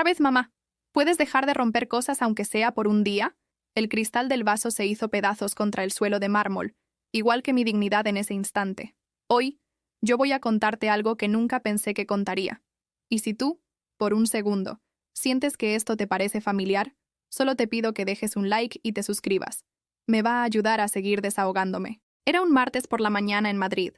Otra vez, mamá. ¿Puedes dejar de romper cosas aunque sea por un día? El cristal del vaso se hizo pedazos contra el suelo de mármol, igual que mi dignidad en ese instante. Hoy, yo voy a contarte algo que nunca pensé que contaría. Y si tú, por un segundo, sientes que esto te parece familiar, solo te pido que dejes un like y te suscribas. Me va a ayudar a seguir desahogándome. Era un martes por la mañana en Madrid,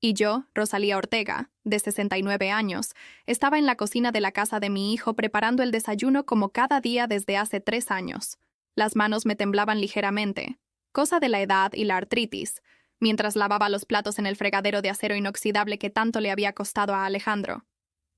y yo, Rosalía Ortega, de 69 años, estaba en la cocina de la casa de mi hijo preparando el desayuno como cada día desde hace 3 años. Las manos me temblaban ligeramente, cosa de la edad y la artritis, mientras lavaba los platos en el fregadero de acero inoxidable que tanto le había costado a Alejandro.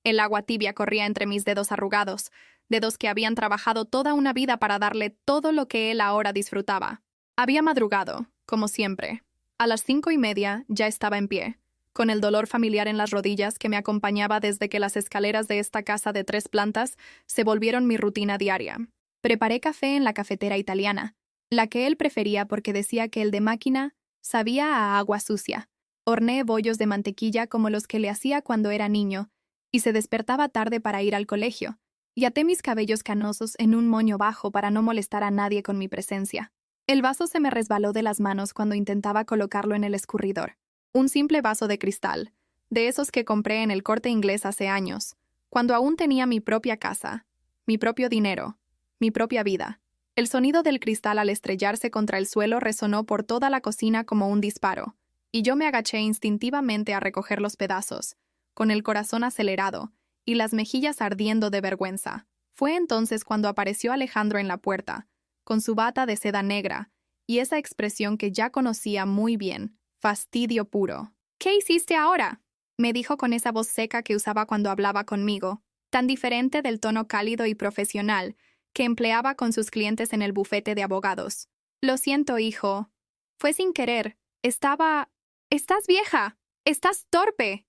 El agua tibia corría entre mis dedos arrugados, dedos que habían trabajado toda una vida para darle todo lo que él ahora disfrutaba. Había madrugado, como siempre. A las 5:30 ya estaba en pie, con el dolor familiar en las rodillas que me acompañaba desde que las escaleras de esta casa de 3 plantas se volvieron mi rutina diaria. Preparé café en la cafetera italiana, la que él prefería porque decía que el de máquina sabía a agua sucia. Horneé bollos de mantequilla como los que le hacía cuando era niño, y se despertaba tarde para ir al colegio, y até mis cabellos canosos en un moño bajo para no molestar a nadie con mi presencia. El vaso se me resbaló de las manos cuando intentaba colocarlo en el escurridor. Un simple vaso de cristal, de esos que compré en el Corte Inglés hace años, cuando aún tenía mi propia casa, mi propio dinero, mi propia vida. El sonido del cristal al estrellarse contra el suelo resonó por toda la cocina como un disparo, y yo me agaché instintivamente a recoger los pedazos, con el corazón acelerado y las mejillas ardiendo de vergüenza. Fue entonces cuando apareció Alejandro en la puerta, con su bata de seda negra, y esa expresión que ya conocía muy bien, fastidio puro. «¿Qué hiciste ahora?», me dijo con esa voz seca que usaba cuando hablaba conmigo, tan diferente del tono cálido y profesional que empleaba con sus clientes en el bufete de abogados. «Lo siento, hijo. Fue sin querer. Estás vieja. Estás torpe».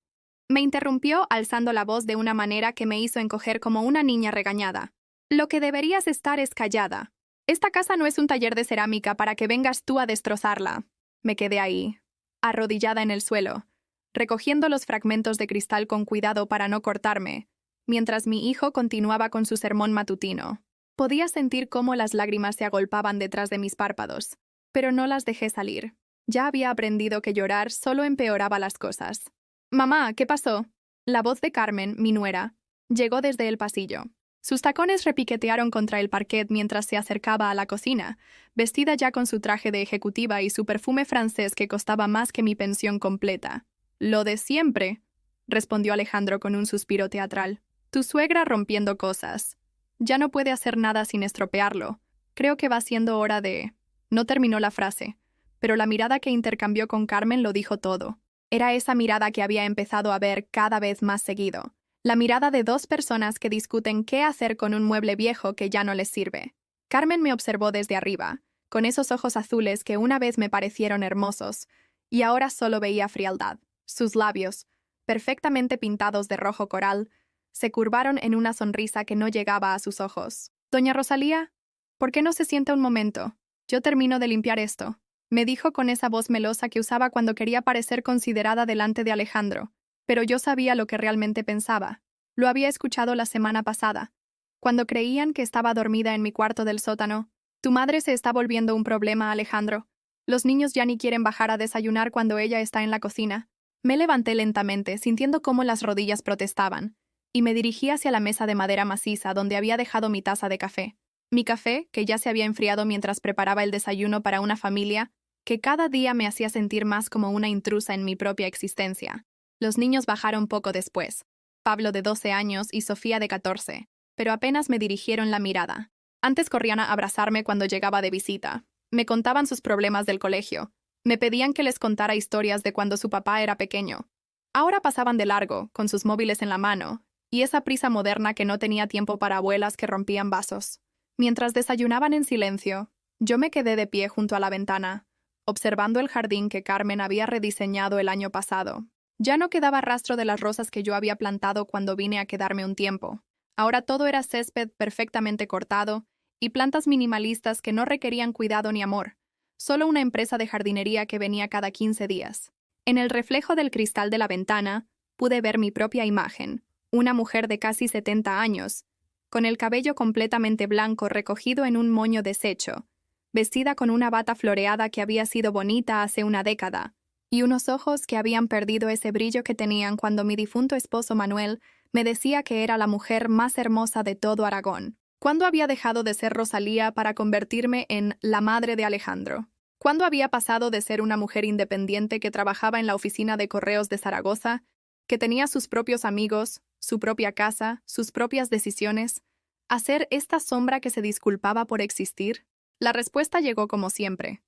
Me interrumpió alzando la voz de una manera que me hizo encoger como una niña regañada. «Lo que deberías estar es callada. Esta casa no es un taller de cerámica para que vengas tú a destrozarla». Me quedé ahí, arrodillada en el suelo, recogiendo los fragmentos de cristal con cuidado para no cortarme, mientras mi hijo continuaba con su sermón matutino. Podía sentir cómo las lágrimas se agolpaban detrás de mis párpados, pero no las dejé salir. Ya había aprendido que llorar solo empeoraba las cosas. «Mamá, ¿qué pasó?». La voz de Carmen, mi nuera, llegó desde el pasillo. Sus tacones repiquetearon contra el parquet mientras se acercaba a la cocina, vestida ya con su traje de ejecutiva y su perfume francés que costaba más que mi pensión completa. «Lo de siempre», respondió Alejandro con un suspiro teatral. «Tu suegra rompiendo cosas. Ya no puede hacer nada sin estropearlo. Creo que va siendo hora de...». No terminó la frase, pero la mirada que intercambió con Carmen lo dijo todo. Era esa mirada que había empezado a ver cada vez más seguido. La mirada de 2 personas que discuten qué hacer con un mueble viejo que ya no les sirve. Carmen me observó desde arriba, con esos ojos azules que una vez me parecieron hermosos, y ahora solo veía frialdad. Sus labios, perfectamente pintados de rojo coral, se curvaron en una sonrisa que no llegaba a sus ojos. «Doña Rosalía, ¿por qué no se sienta un momento? Yo termino de limpiar esto», me dijo con esa voz melosa que usaba cuando quería parecer considerada delante de Alejandro. Pero yo sabía lo que realmente pensaba. Lo había escuchado la semana pasada, cuando creían que estaba dormida en mi cuarto del sótano. «Tu madre se está volviendo un problema, Alejandro. Los niños ya ni quieren bajar a desayunar cuando ella está en la cocina». Me levanté lentamente, sintiendo cómo las rodillas protestaban, y me dirigí hacia la mesa de madera maciza donde había dejado mi taza de café. Mi café, que ya se había enfriado mientras preparaba el desayuno para una familia, que cada día me hacía sentir más como una intrusa en mi propia existencia. Los niños bajaron poco después, Pablo de 12 años y Sofía de 14, pero apenas me dirigieron la mirada. Antes corrían a abrazarme cuando llegaba de visita. Me contaban sus problemas del colegio. Me pedían que les contara historias de cuando su papá era pequeño. Ahora pasaban de largo, con sus móviles en la mano, y esa prisa moderna que no tenía tiempo para abuelas que rompían vasos. Mientras desayunaban en silencio, yo me quedé de pie junto a la ventana, observando el jardín que Carmen había rediseñado el año pasado. Ya no quedaba rastro de las rosas que yo había plantado cuando vine a quedarme un tiempo. Ahora todo era césped perfectamente cortado y plantas minimalistas que no requerían cuidado ni amor, solo una empresa de jardinería que venía cada 15 días. En el reflejo del cristal de la ventana, pude ver mi propia imagen, una mujer de casi 70 años, con el cabello completamente blanco recogido en un moño deshecho, vestida con una bata floreada que había sido bonita hace una década, y unos ojos que habían perdido ese brillo que tenían cuando mi difunto esposo Manuel me decía que era la mujer más hermosa de todo Aragón. ¿Cuándo había dejado de ser Rosalía para convertirme en la madre de Alejandro? ¿Cuándo había pasado de ser una mujer independiente que trabajaba en la oficina de correos de Zaragoza, que tenía sus propios amigos, su propia casa, sus propias decisiones, a ser esta sombra que se disculpaba por existir? La respuesta llegó como siempre,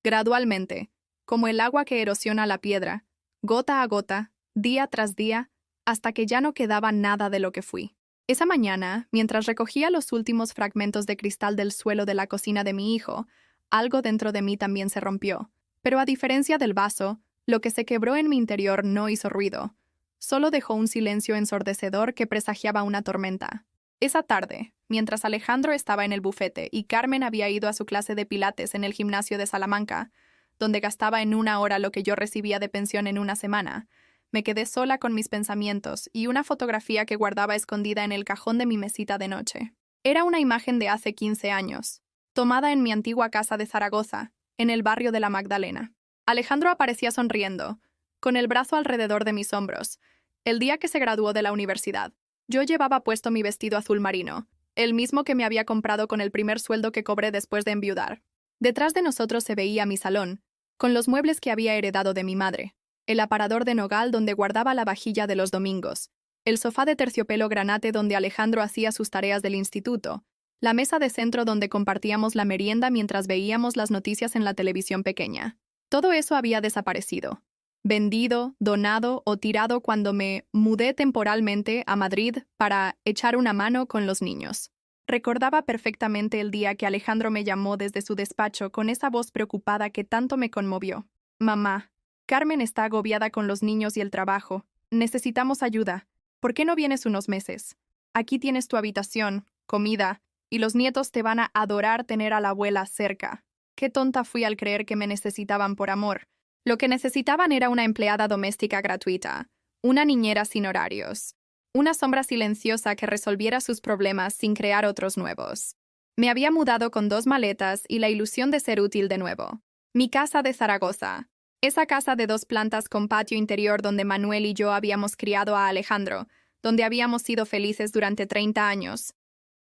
gradualmente, como el agua que erosiona la piedra, gota a gota, día tras día, hasta que ya no quedaba nada de lo que fui. Esa mañana, mientras recogía los últimos fragmentos de cristal del suelo de la cocina de mi hijo, algo dentro de mí también se rompió. Pero a diferencia del vaso, lo que se quebró en mi interior no hizo ruido. Solo dejó un silencio ensordecedor que presagiaba una tormenta. Esa tarde, mientras Alejandro estaba en el bufete y Carmen había ido a su clase de pilates en el gimnasio de Salamanca, donde gastaba en una hora lo que yo recibía de pensión en una semana, me quedé sola con mis pensamientos y una fotografía que guardaba escondida en el cajón de mi mesita de noche. Era una imagen de hace 15 años, tomada en mi antigua casa de Zaragoza, en el barrio de la Magdalena. Alejandro aparecía sonriendo, con el brazo alrededor de mis hombros, el día que se graduó de la universidad. Yo llevaba puesto mi vestido azul marino, el mismo que me había comprado con el primer sueldo que cobré después de enviudar. Detrás de nosotros se veía mi salón, con los muebles que había heredado de mi madre, el aparador de nogal donde guardaba la vajilla de los domingos, el sofá de terciopelo granate donde Alejandro hacía sus tareas del instituto, la mesa de centro donde compartíamos la merienda mientras veíamos las noticias en la televisión pequeña. Todo eso había desaparecido, vendido, donado o tirado cuando me mudé temporalmente a Madrid para echar una mano con los niños. Recordaba perfectamente el día que Alejandro me llamó desde su despacho con esa voz preocupada que tanto me conmovió. «Mamá, Carmen está agobiada con los niños y el trabajo. Necesitamos ayuda. ¿Por qué no vienes unos meses? Aquí tienes tu habitación, comida, y los nietos te van a adorar tener a la abuela cerca». Qué tonta fui al creer que me necesitaban por amor. Lo que necesitaban era una empleada doméstica gratuita, una niñera sin horarios, una sombra silenciosa que resolviera sus problemas sin crear otros nuevos. Me había mudado con 2 maletas y la ilusión de ser útil de nuevo. Mi casa de Zaragoza. Esa casa de 2 plantas con patio interior donde Manuel y yo habíamos criado a Alejandro, donde habíamos sido felices durante 30 años.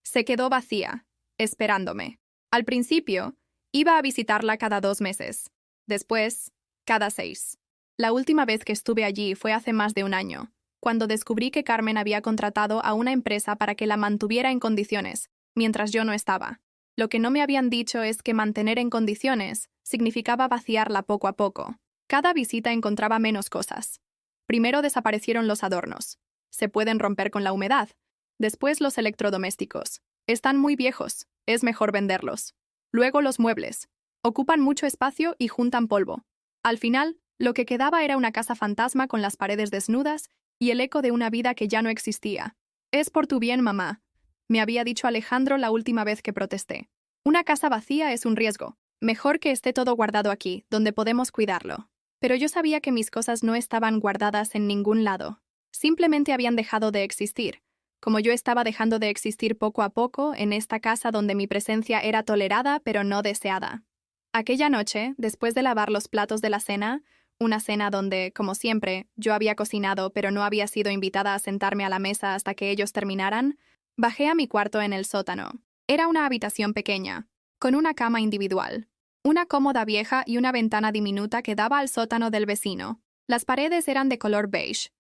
Se quedó vacía, esperándome. Al principio, iba a visitarla cada 2 meses. Después, cada 6. La última vez que estuve allí fue hace más de un año, cuando descubrí que Carmen había contratado a una empresa para que la mantuviera en condiciones, mientras yo no estaba. Lo que no me habían dicho es que mantener en condiciones significaba vaciarla poco a poco. Cada visita encontraba menos cosas. Primero desaparecieron los adornos. Se pueden romper con la humedad. Después los electrodomésticos. Están muy viejos. Es mejor venderlos. Luego los muebles. Ocupan mucho espacio y juntan polvo. Al final, lo que quedaba era una casa fantasma con las paredes desnudas y el eco de una vida que ya no existía. «Es por tu bien, mamá», me había dicho Alejandro la última vez que protesté. «Una casa vacía es un riesgo. Mejor que esté todo guardado aquí, donde podemos cuidarlo». Pero yo sabía que mis cosas no estaban guardadas en ningún lado. Simplemente habían dejado de existir, como yo estaba dejando de existir poco a poco en esta casa donde mi presencia era tolerada pero no deseada. Aquella noche, después de lavar los platos de la cena, una cena donde, como siempre, yo había cocinado pero no había sido invitada a sentarme a la mesa hasta que ellos terminaran, bajé a mi cuarto en el sótano. Era una habitación pequeña, con una cama individual, una cómoda vieja y una ventana diminuta que daba al sótano del vecino. Las paredes eran de color beige,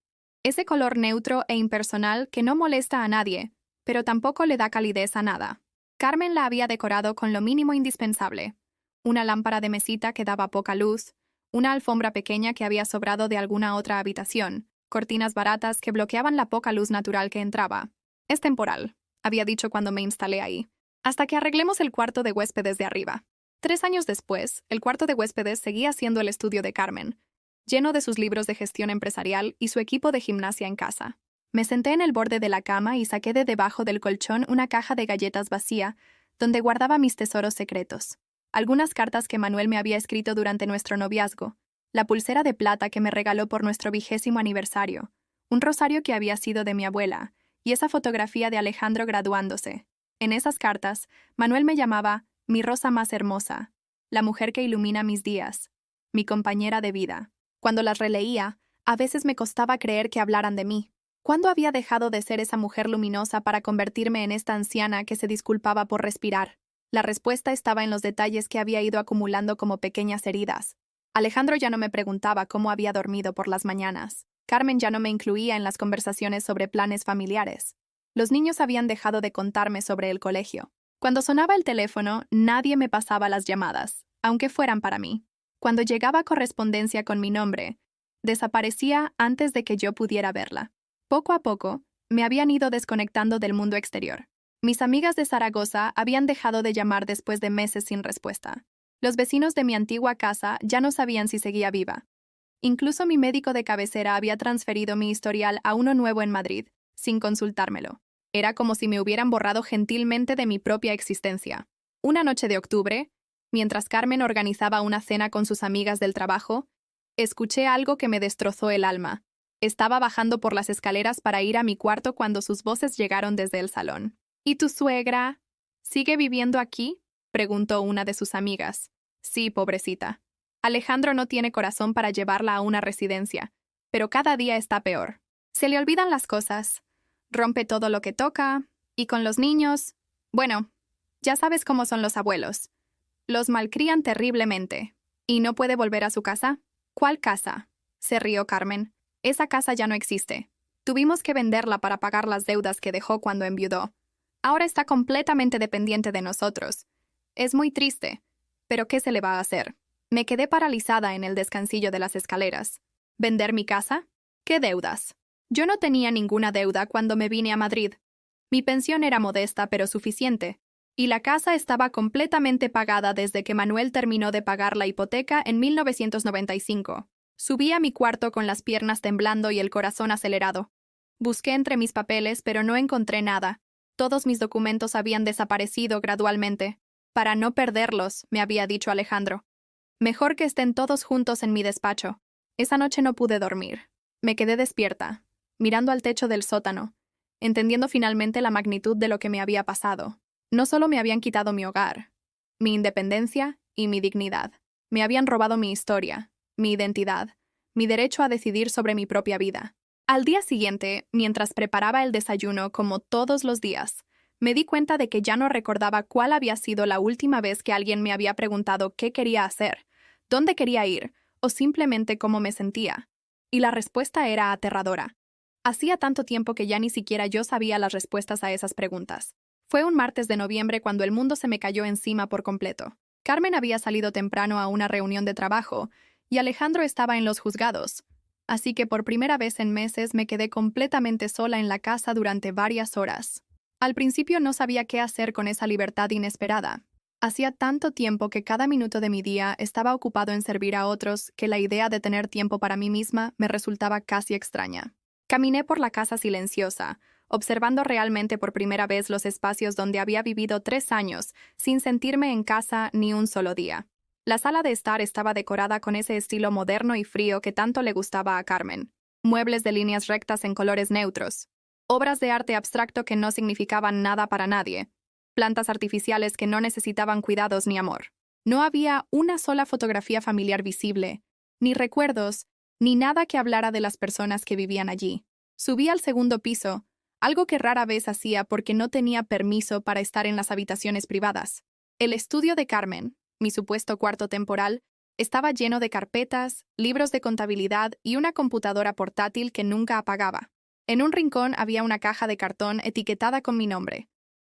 ese color neutro e impersonal que no molesta a nadie, pero tampoco le da calidez a nada. Carmen la había decorado con lo mínimo indispensable: una lámpara de mesita que daba poca luz, una alfombra pequeña que había sobrado de alguna otra habitación, cortinas baratas que bloqueaban la poca luz natural que entraba. «Es temporal», había dicho cuando me instalé ahí, «hasta que arreglemos el cuarto de huéspedes de arriba». 3 años después, el cuarto de huéspedes seguía siendo el estudio de Carmen, lleno de sus libros de gestión empresarial y su equipo de gimnasia en casa. Me senté en el borde de la cama y saqué de debajo del colchón una caja de galletas vacía, donde guardaba mis tesoros secretos. Algunas cartas que Manuel me había escrito durante nuestro noviazgo, la pulsera de plata que me regaló por nuestro 20º aniversario, un rosario que había sido de mi abuela, y esa fotografía de Alejandro graduándose. En esas cartas, Manuel me llamaba mi rosa más hermosa, la mujer que ilumina mis días, mi compañera de vida. Cuando las releía, a veces me costaba creer que hablaran de mí. ¿Cuándo había dejado de ser esa mujer luminosa para convertirme en esta anciana que se disculpaba por respirar? La respuesta estaba en los detalles que había ido acumulando como pequeñas heridas. Alejandro ya no me preguntaba cómo había dormido por las mañanas. Carmen ya no me incluía en las conversaciones sobre planes familiares. Los niños habían dejado de contarme sobre el colegio. Cuando sonaba el teléfono, nadie me pasaba las llamadas, aunque fueran para mí. Cuando llegaba correspondencia con mi nombre, desaparecía antes de que yo pudiera verla. Poco a poco, me habían ido desconectando del mundo exterior. Mis amigas de Zaragoza habían dejado de llamar después de meses sin respuesta. Los vecinos de mi antigua casa ya no sabían si seguía viva. Incluso mi médico de cabecera había transferido mi historial a uno nuevo en Madrid, sin consultármelo. Era como si me hubieran borrado gentilmente de mi propia existencia. Una noche de octubre, mientras Carmen organizaba una cena con sus amigas del trabajo, escuché algo que me destrozó el alma. Estaba bajando por las escaleras para ir a mi cuarto cuando sus voces llegaron desde el salón. ¿Y tu suegra? ¿Sigue viviendo aquí?, preguntó una de sus amigas. Sí, pobrecita. Alejandro no tiene corazón para llevarla a una residencia, pero cada día está peor. Se le olvidan las cosas. Rompe todo lo que toca, y con los niños... Bueno, ya sabes cómo son los abuelos. Los malcrían terriblemente. ¿Y no puede volver a su casa? ¿Cuál casa?, se rió Carmen. Esa casa ya no existe. Tuvimos que venderla para pagar las deudas que dejó cuando enviudó. Ahora está completamente dependiente de nosotros. Es muy triste, pero ¿qué se le va a hacer? Me quedé paralizada en el descansillo de las escaleras. ¿Vender mi casa? ¿Qué deudas? Yo no tenía ninguna deuda cuando me vine a Madrid. Mi pensión era modesta pero suficiente, y la casa estaba completamente pagada desde que Manuel terminó de pagar la hipoteca en 1995. Subí a mi cuarto con las piernas temblando y el corazón acelerado. Busqué entre mis papeles, pero no encontré nada. Todos mis documentos habían desaparecido gradualmente. Para no perderlos, me había dicho Alejandro. Mejor que estén todos juntos en mi despacho. Esa noche no pude dormir. Me quedé despierta, mirando al techo del sótano, entendiendo finalmente la magnitud de lo que me había pasado. No solo me habían quitado mi hogar, mi independencia y mi dignidad. Me habían robado mi historia, mi identidad, mi derecho a decidir sobre mi propia vida. Al día siguiente, mientras preparaba el desayuno como todos los días, me di cuenta de que ya no recordaba cuál había sido la última vez que alguien me había preguntado qué quería hacer, dónde quería ir o simplemente cómo me sentía. Y la respuesta era aterradora. Hacía tanto tiempo que ya ni siquiera yo sabía las respuestas a esas preguntas. Fue un martes de noviembre cuando el mundo se me cayó encima por completo. Carmen había salido temprano a una reunión de trabajo y Alejandro estaba en los juzgados, así que por primera vez en meses me quedé completamente sola en la casa durante varias horas. Al principio no sabía qué hacer con esa libertad inesperada. Hacía tanto tiempo que cada minuto de mi día estaba ocupado en servir a otros que la idea de tener tiempo para mí misma me resultaba casi extraña. Caminé por la casa silenciosa, observando realmente por primera vez los espacios donde había vivido 3 años, sin sentirme en casa ni un solo día. La sala de estar estaba decorada con ese estilo moderno y frío que tanto le gustaba a Carmen. Muebles de líneas rectas en colores neutros. Obras de arte abstracto que no significaban nada para nadie. Plantas artificiales que no necesitaban cuidados ni amor. No había una sola fotografía familiar visible, ni recuerdos, ni nada que hablara de las personas que vivían allí. Subí al segundo piso, algo que rara vez hacía porque no tenía permiso para estar en las habitaciones privadas. El estudio de Carmen, mi supuesto cuarto temporal, estaba lleno de carpetas, libros de contabilidad y una computadora portátil que nunca apagaba. En un rincón había una caja de cartón etiquetada con mi nombre.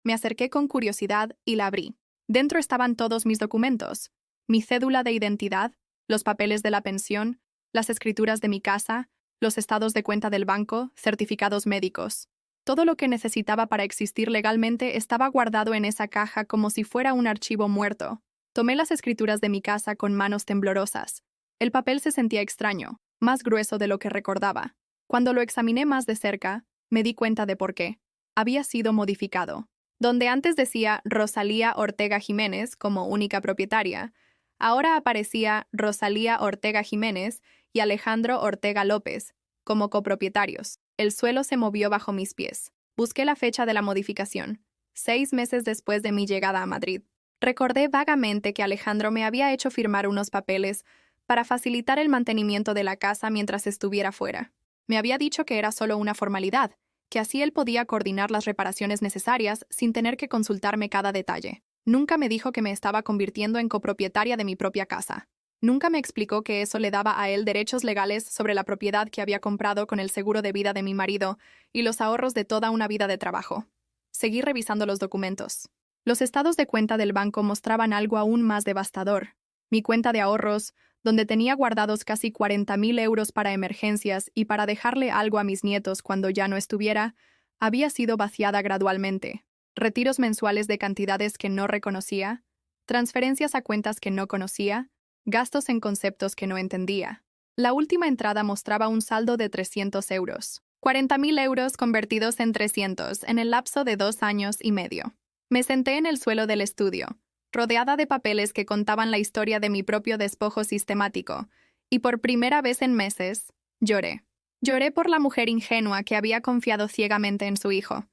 Me acerqué con curiosidad y la abrí. Dentro estaban todos mis documentos, mi cédula de identidad, los papeles de la pensión, las escrituras de mi casa, los estados de cuenta del banco, certificados médicos. Todo lo que necesitaba para existir legalmente estaba guardado en esa caja como si fuera un archivo muerto. Tomé las escrituras de mi casa con manos temblorosas. El papel se sentía extraño, más grueso de lo que recordaba. Cuando lo examiné más de cerca, me di cuenta de por qué. Había sido modificado. Donde antes decía Rosalía Ortega Jiménez como única propietaria, ahora aparecía Rosalía Ortega Jiménez y Alejandro Ortega López como copropietarios. El suelo se movió bajo mis pies. Busqué la fecha de la modificación, 6 meses después de mi llegada a Madrid. Recordé vagamente que Alejandro me había hecho firmar unos papeles para facilitar el mantenimiento de la casa mientras estuviera fuera. Me había dicho que era solo una formalidad, que así él podía coordinar las reparaciones necesarias sin tener que consultarme cada detalle. Nunca me dijo que me estaba convirtiendo en copropietaria de mi propia casa. Nunca me explicó que eso le daba a él derechos legales sobre la propiedad que había comprado con el seguro de vida de mi marido y los ahorros de toda una vida de trabajo. Seguí revisando los documentos. Los estados de cuenta del banco mostraban algo aún más devastador. Mi cuenta de ahorros, donde tenía guardados casi 40.000 euros para emergencias y para dejarle algo a mis nietos cuando ya no estuviera, había sido vaciada gradualmente. Retiros mensuales de cantidades que no reconocía, transferencias a cuentas que no conocía, gastos en conceptos que no entendía. La última entrada mostraba un saldo de 300 euros. 40.000 euros convertidos en 300 en el lapso de 2 años y medio. Me senté en el suelo del estudio, rodeada de papeles que contaban la historia de mi propio despojo sistemático, y por primera vez en meses, lloré. Lloré por la mujer ingenua que había confiado ciegamente en su hijo.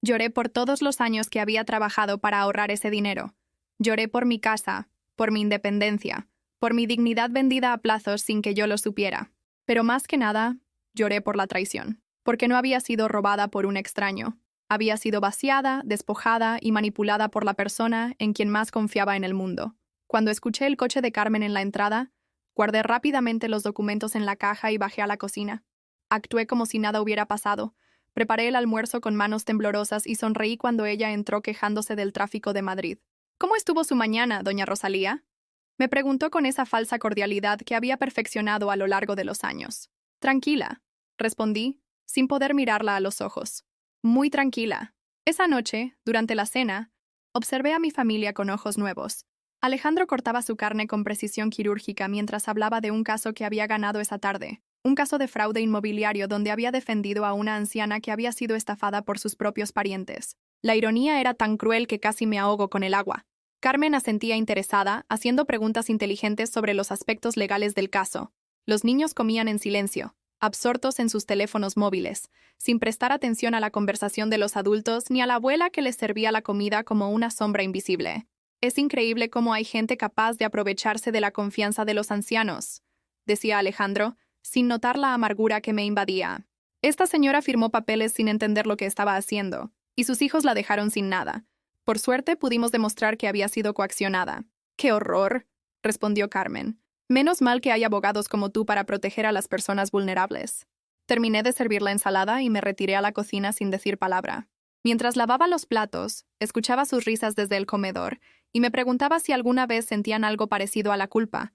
Lloré por todos los años que había trabajado para ahorrar ese dinero. Lloré por mi casa, por mi independencia, por mi dignidad vendida a plazos sin que yo lo supiera. Pero más que nada, lloré por la traición, porque no había sido robada por un extraño. Había sido vaciada, despojada y manipulada por la persona en quien más confiaba en el mundo. Cuando escuché el coche de Carmen en la entrada, guardé rápidamente los documentos en la caja y bajé a la cocina. Actué como si nada hubiera pasado. Preparé el almuerzo con manos temblorosas y sonreí cuando ella entró quejándose del tráfico de Madrid. «¿Cómo estuvo su mañana, doña Rosalía?», me preguntó con esa falsa cordialidad que había perfeccionado a lo largo de los años. «Tranquila», respondí, sin poder mirarla a los ojos. «Muy tranquila». Esa noche, durante la cena, observé a mi familia con ojos nuevos. Alejandro cortaba su carne con precisión quirúrgica mientras hablaba de un caso que había ganado esa tarde. Un caso de fraude inmobiliario donde había defendido a una anciana que había sido estafada por sus propios parientes. La ironía era tan cruel que casi me ahogo con el agua. Carmen asentía interesada, haciendo preguntas inteligentes sobre los aspectos legales del caso. Los niños comían en silencio, absortos en sus teléfonos móviles, sin prestar atención a la conversación de los adultos ni a la abuela que les servía la comida como una sombra invisible. «Es increíble cómo hay gente capaz de aprovecharse de la confianza de los ancianos», decía Alejandro, sin notar la amargura que me invadía. Esta señora firmó papeles sin entender lo que estaba haciendo, y sus hijos la dejaron sin nada. Por suerte pudimos demostrar que había sido coaccionada. «¡Qué horror!», respondió Carmen. «Menos mal que hay abogados como tú para proteger a las personas vulnerables». Terminé de servir la ensalada y me retiré a la cocina sin decir palabra. Mientras lavaba los platos, escuchaba sus risas desde el comedor y me preguntaba si alguna vez sentían algo parecido a la culpa,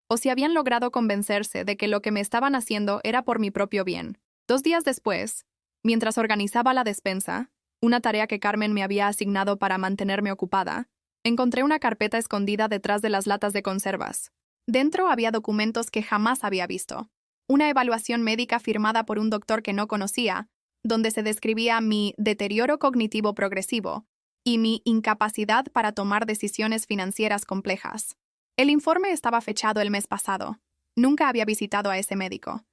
o si habían logrado convencerse de que lo que me estaban haciendo era por mi propio bien. 2 días después, mientras organizaba la despensa, una tarea que Carmen me había asignado para mantenerme ocupada, encontré una carpeta escondida detrás de las latas de conservas. Dentro había documentos que jamás había visto. Una evaluación médica firmada por un doctor que no conocía, donde se describía mi deterioro cognitivo progresivo y mi incapacidad para tomar decisiones financieras complejas. El informe estaba fechado el mes pasado. Nunca había visitado a ese médico.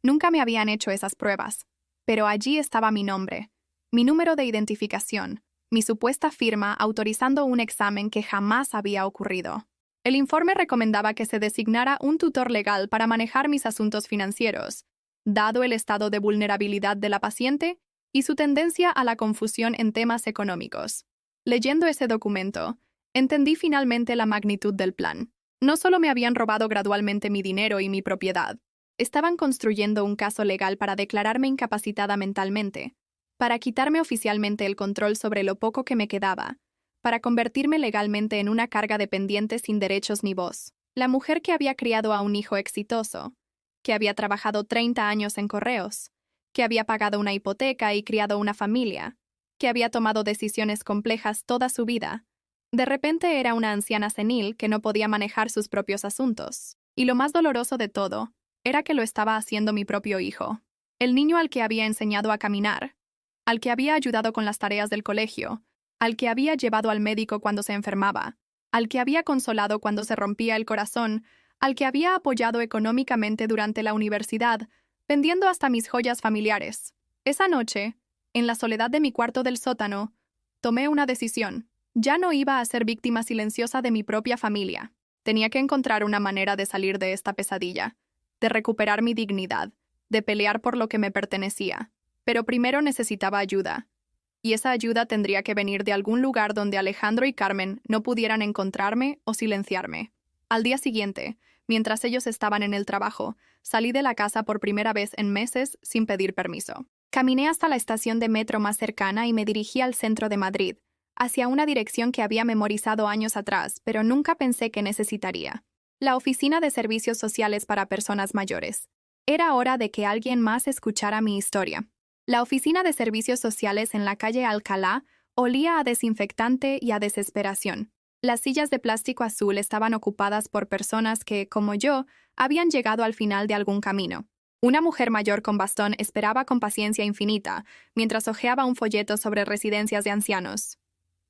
Nunca me habían hecho esas pruebas. Pero allí estaba mi nombre, mi número de identificación, mi supuesta firma autorizando un examen que jamás había ocurrido. El informe recomendaba que se designara un tutor legal para manejar mis asuntos financieros, dado el estado de vulnerabilidad de la paciente y su tendencia a la confusión en temas económicos. Leyendo ese documento, entendí finalmente la magnitud del plan. No solo me habían robado gradualmente mi dinero y mi propiedad, estaban construyendo un caso legal para declararme incapacitada mentalmente, para quitarme oficialmente el control sobre lo poco que me quedaba, para convertirme legalmente en una carga dependiente sin derechos ni voz. La mujer que había criado a un hijo exitoso, que había trabajado 30 años en correos, que había pagado una hipoteca y criado una familia, que había tomado decisiones complejas toda su vida, de repente era una anciana senil que no podía manejar sus propios asuntos. Y lo más doloroso de todo era que lo estaba haciendo mi propio hijo, el niño al que había enseñado a caminar, al que había ayudado con las tareas del colegio, al que había llevado al médico cuando se enfermaba, al que había consolado cuando se rompía el corazón, al que había apoyado económicamente durante la universidad, vendiendo hasta mis joyas familiares. Esa noche, En la soledad de mi cuarto del sótano, tomé una decisión. Ya no iba a ser víctima silenciosa de mi propia familia. Tenía que encontrar una manera de salir de esta pesadilla, de recuperar mi dignidad, de pelear por lo que me pertenecía. Pero primero necesitaba ayuda. Y esa ayuda tendría que venir de algún lugar donde Alejandro y Carmen no pudieran encontrarme o silenciarme. Al día siguiente, mientras ellos estaban en el trabajo, salí de la casa por primera vez en meses sin pedir permiso. Caminé hasta la estación de metro más cercana y me dirigí al centro de Madrid, hacia una dirección que había memorizado años atrás, pero nunca pensé que necesitaría. La Oficina de Servicios Sociales para Personas Mayores. Era hora de que alguien más escuchara mi historia. La Oficina de Servicios Sociales en la calle Alcalá olía a desinfectante y a desesperación. Las sillas de plástico azul estaban ocupadas por personas que, como yo, habían llegado al final de algún camino. Una mujer mayor con bastón esperaba con paciencia infinita, mientras hojeaba un folleto sobre residencias de ancianos.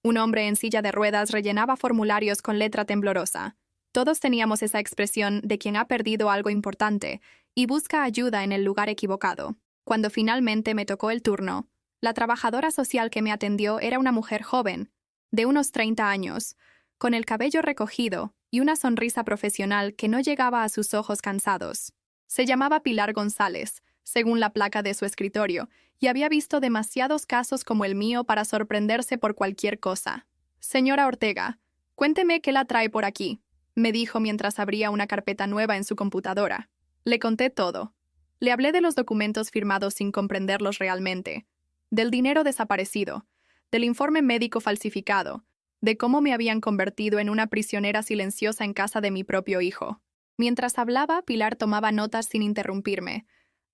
Un hombre en silla de ruedas rellenaba formularios con letra temblorosa. Todos teníamos esa expresión de quien ha perdido algo importante y busca ayuda en el lugar equivocado. Cuando finalmente me tocó el turno, la trabajadora social que me atendió era una mujer joven, de unos 30 años, con el cabello recogido y una sonrisa profesional que no llegaba a sus ojos cansados. Se llamaba Pilar González, según la placa de su escritorio, y había visto demasiados casos como el mío para sorprenderse por cualquier cosa. «Señora Ortega, cuénteme qué la trae por aquí», me dijo mientras abría una carpeta nueva en su computadora. Le conté todo. Le hablé de los documentos firmados sin comprenderlos realmente, del dinero desaparecido, del informe médico falsificado, de cómo me habían convertido en una prisionera silenciosa en casa de mi propio hijo. Mientras hablaba, Pilar tomaba notas sin interrumpirme,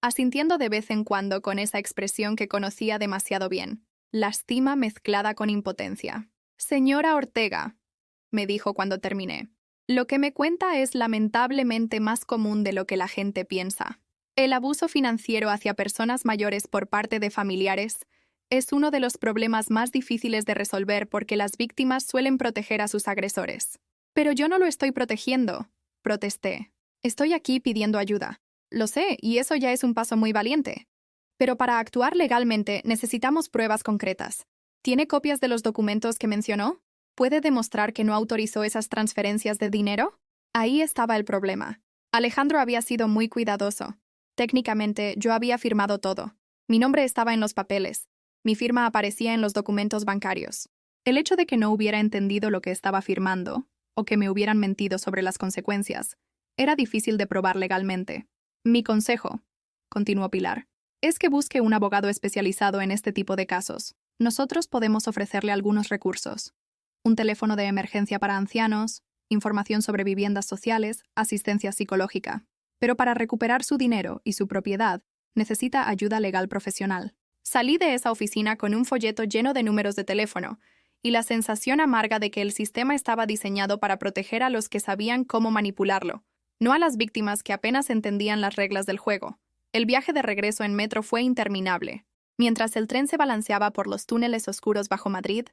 asintiendo de vez en cuando con esa expresión que conocía demasiado bien, lástima mezclada con impotencia. «Señora Ortega», me dijo cuando terminé, «lo que me cuenta es lamentablemente más común de lo que la gente piensa. El abuso financiero hacia personas mayores por parte de familiares es uno de los problemas más difíciles de resolver porque las víctimas suelen proteger a sus agresores. Pero yo no lo estoy protegiendo», protesté. «Estoy aquí pidiendo ayuda. Lo sé, y eso ya es un paso muy valiente. Pero para actuar legalmente necesitamos pruebas concretas. ¿Tiene copias de los documentos que mencionó? ¿Puede demostrar que no autorizó esas transferencias de dinero?» Ahí estaba el problema. Alejandro había sido muy cuidadoso. Técnicamente, yo había firmado todo. Mi nombre estaba en los papeles. Mi firma aparecía en los documentos bancarios. El hecho de que no hubiera entendido lo que estaba firmando, o que me hubieran mentido sobre las consecuencias, era difícil de probar legalmente. «Mi consejo», continuó Pilar, «es que busque un abogado especializado en este tipo de casos. Nosotros podemos ofrecerle algunos recursos. Un teléfono de emergencia para ancianos, información sobre viviendas sociales, asistencia psicológica. Pero para recuperar su dinero y su propiedad, necesita ayuda legal profesional». Salí de esa oficina con un folleto lleno de números de teléfono y la sensación amarga de que el sistema estaba diseñado para proteger a los que sabían cómo manipularlo, no a las víctimas que apenas entendían las reglas del juego. El viaje de regreso en metro fue interminable. Mientras el tren se balanceaba por los túneles oscuros bajo Madrid,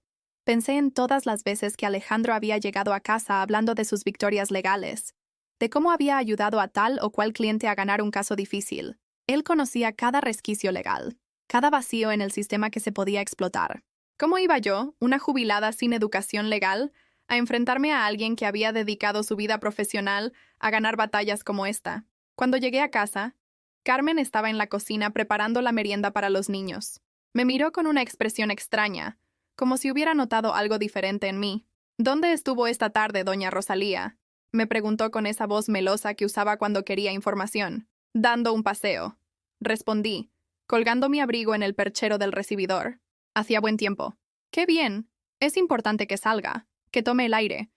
pensé en todas las veces que Alejandro había llegado a casa hablando de sus victorias legales, de cómo había ayudado a tal o cual cliente a ganar un caso difícil. Él conocía cada resquicio legal, cada vacío en el sistema que se podía explotar. ¿Cómo iba yo, una jubilada sin educación legal, a enfrentarme a alguien que había dedicado su vida profesional a ganar batallas como esta? Cuando llegué a casa, Carmen estaba en la cocina preparando la merienda para los niños. Me miró con una expresión extraña, como si hubiera notado algo diferente en mí. «¿Dónde estuvo esta tarde, doña Rosalía?», me preguntó con esa voz melosa que usaba cuando quería información. «Dando un paseo», respondí, colgando mi abrigo en el perchero del recibidor. Hacía buen tiempo. «Qué bien. Es importante que salga, que tome el aire.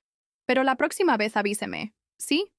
Pero la próxima vez avíseme, ¿sí?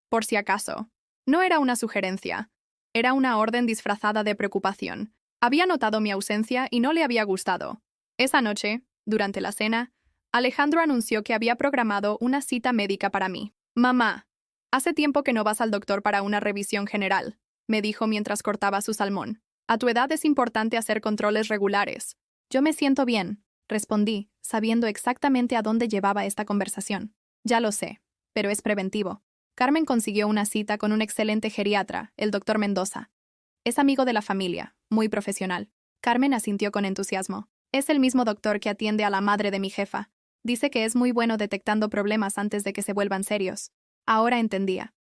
Por si acaso». No era una sugerencia. Era una orden disfrazada de preocupación. Había notado mi ausencia y no le había gustado. Esa noche, durante la cena, Alejandro anunció que había programado una cita médica para mí. «Mamá, hace tiempo que no vas al doctor para una revisión general», me dijo mientras cortaba su salmón. «A tu edad es importante hacer controles regulares». «Yo me siento bien», respondí, sabiendo exactamente a dónde llevaba esta conversación. «Ya lo sé, pero es preventivo». Carmen consiguió una cita con un excelente geriatra, el doctor Mendoza. Es amigo de la familia, muy profesional. Carmen asintió con entusiasmo. Es el mismo doctor que atiende a la madre de mi jefa. Dice que es muy bueno detectando problemas antes de que se vuelvan serios. Ahora entendía.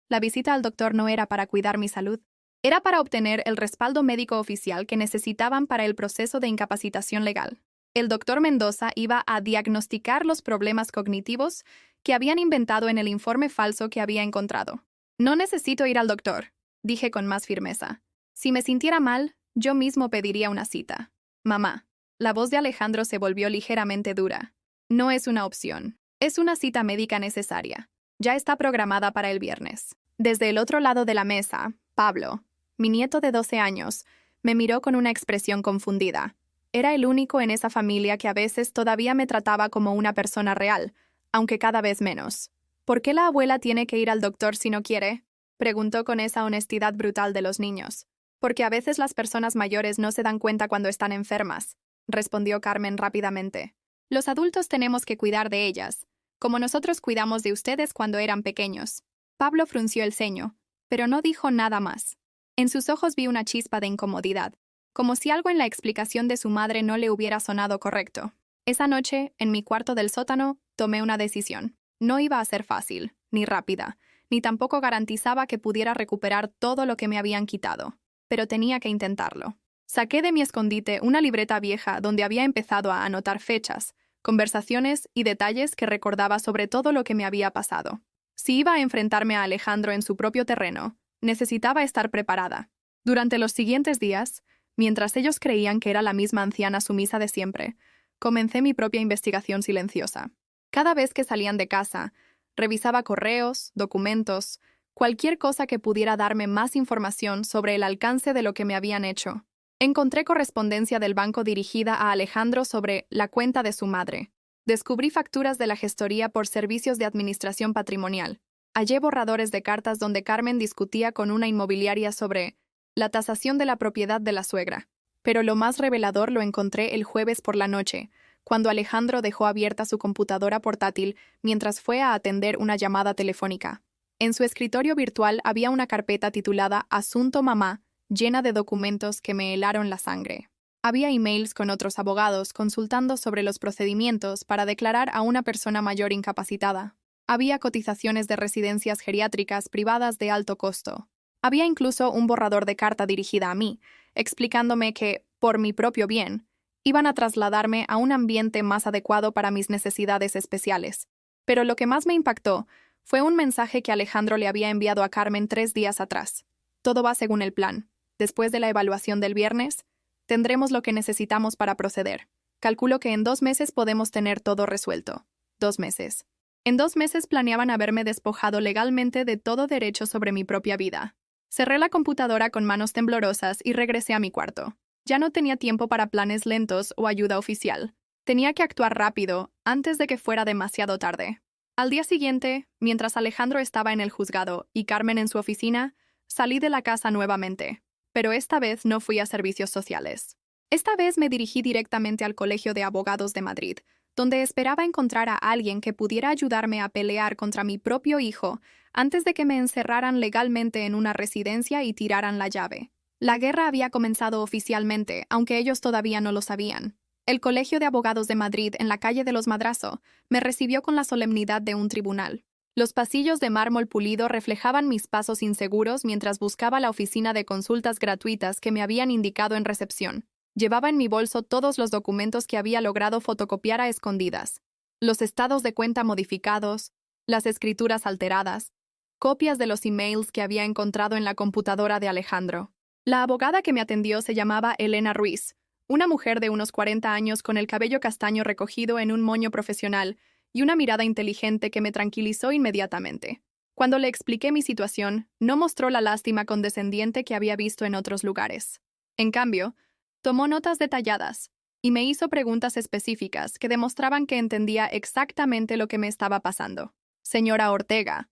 La visita al doctor no era para cuidar mi salud. Era para obtener el respaldo médico oficial que necesitaban para el proceso de incapacitación legal. El doctor Mendoza iba a diagnosticar los problemas cognitivos que habían inventado en el informe falso que había encontrado. No necesito ir al doctor, dije con más firmeza. Si me sintiera mal, yo mismo pediría una cita. Mamá. La voz de Alejandro se volvió ligeramente dura. No es una opción. Es una cita médica necesaria. Ya está programada para el viernes. Desde el otro lado de la mesa, Pablo, mi nieto de 12 años, me miró con una expresión confundida. Era el único en esa familia que a veces todavía me trataba como una persona real, aunque cada vez menos. ¿Por qué la abuela tiene que ir al doctor si no quiere? Preguntó con esa honestidad brutal de los niños. Porque a veces las personas mayores no se dan cuenta cuando están enfermas, respondió Carmen rápidamente. Los adultos tenemos que cuidar de ellas, como nosotros cuidamos de ustedes cuando eran pequeños. Pablo frunció el ceño, pero no dijo nada más. En sus ojos vi una chispa de incomodidad, como si algo en la explicación de su madre no le hubiera sonado correcto. Esa noche, en mi cuarto del sótano, tomé una decisión. No iba a ser fácil, ni rápida, ni tampoco garantizaba que pudiera recuperar todo lo que me habían quitado. Pero tenía que intentarlo. Saqué de mi escondite una libreta vieja donde había empezado a anotar fechas, conversaciones y detalles que recordaba sobre todo lo que me había pasado. Si iba a enfrentarme a Alejandro en su propio terreno, necesitaba estar preparada. Durante los siguientes días, mientras ellos creían que era la misma anciana sumisa de siempre, comencé mi propia investigación silenciosa. Cada vez que salían de casa, revisaba correos, documentos, cualquier cosa que pudiera darme más información sobre el alcance de lo que me habían hecho. Encontré correspondencia del banco dirigida a Alejandro sobre la cuenta de su madre. Descubrí facturas de la gestoría por servicios de administración patrimonial. Hallé borradores de cartas donde Carmen discutía con una inmobiliaria sobre la tasación de la propiedad de la suegra. Pero lo más revelador lo encontré el jueves por la noche, cuando Alejandro dejó abierta su computadora portátil mientras fue a atender una llamada telefónica. En su escritorio virtual había una carpeta titulada Asunto Mamá, llena de documentos que me helaron la sangre. Había emails con otros abogados consultando sobre los procedimientos para declarar a una persona mayor incapacitada. Había cotizaciones de residencias geriátricas privadas de alto costo. Había incluso un borrador de carta dirigida a mí, explicándome que, por mi propio bien, iban a trasladarme a un ambiente más adecuado para mis necesidades especiales. Pero lo que más me impactó fue un mensaje que Alejandro le había enviado a Carmen 3 días atrás. Todo va según el plan. Después de la evaluación del viernes, tendremos lo que necesitamos para proceder. Calculo que en 2 meses podemos tener todo resuelto. 2 meses. En 2 meses planeaban haberme despojado legalmente de todo derecho sobre mi propia vida. Cerré la computadora con manos temblorosas y regresé a mi cuarto. Ya no tenía tiempo para planes lentos o ayuda oficial. Tenía que actuar rápido, antes de que fuera demasiado tarde. Al día siguiente, mientras Alejandro estaba en el juzgado y Carmen en su oficina, salí de la casa nuevamente. Pero esta vez no fui a servicios sociales. Esta vez me dirigí directamente al Colegio de Abogados de Madrid, donde esperaba encontrar a alguien que pudiera ayudarme a pelear contra mi propio hijo antes de que me encerraran legalmente en una residencia y tiraran la llave. La guerra había comenzado oficialmente, aunque ellos todavía no lo sabían. El Colegio de Abogados de Madrid, en la calle de los Madrazo, me recibió con la solemnidad de un tribunal. Los pasillos de mármol pulido reflejaban mis pasos inseguros mientras buscaba la oficina de consultas gratuitas que me habían indicado en recepción. Llevaba en mi bolso todos los documentos que había logrado fotocopiar a escondidas. Los estados de cuenta modificados, las escrituras alteradas, copias de los emails que había encontrado en la computadora de Alejandro. La abogada que me atendió se llamaba Elena Ruiz, una mujer de unos 40 años con el cabello castaño recogido en un moño profesional y una mirada inteligente que me tranquilizó inmediatamente. Cuando le expliqué mi situación, no mostró la lástima condescendiente que había visto en otros lugares. En cambio, tomó notas detalladas y me hizo preguntas específicas que demostraban que entendía exactamente lo que me estaba pasando. Señora Ortega,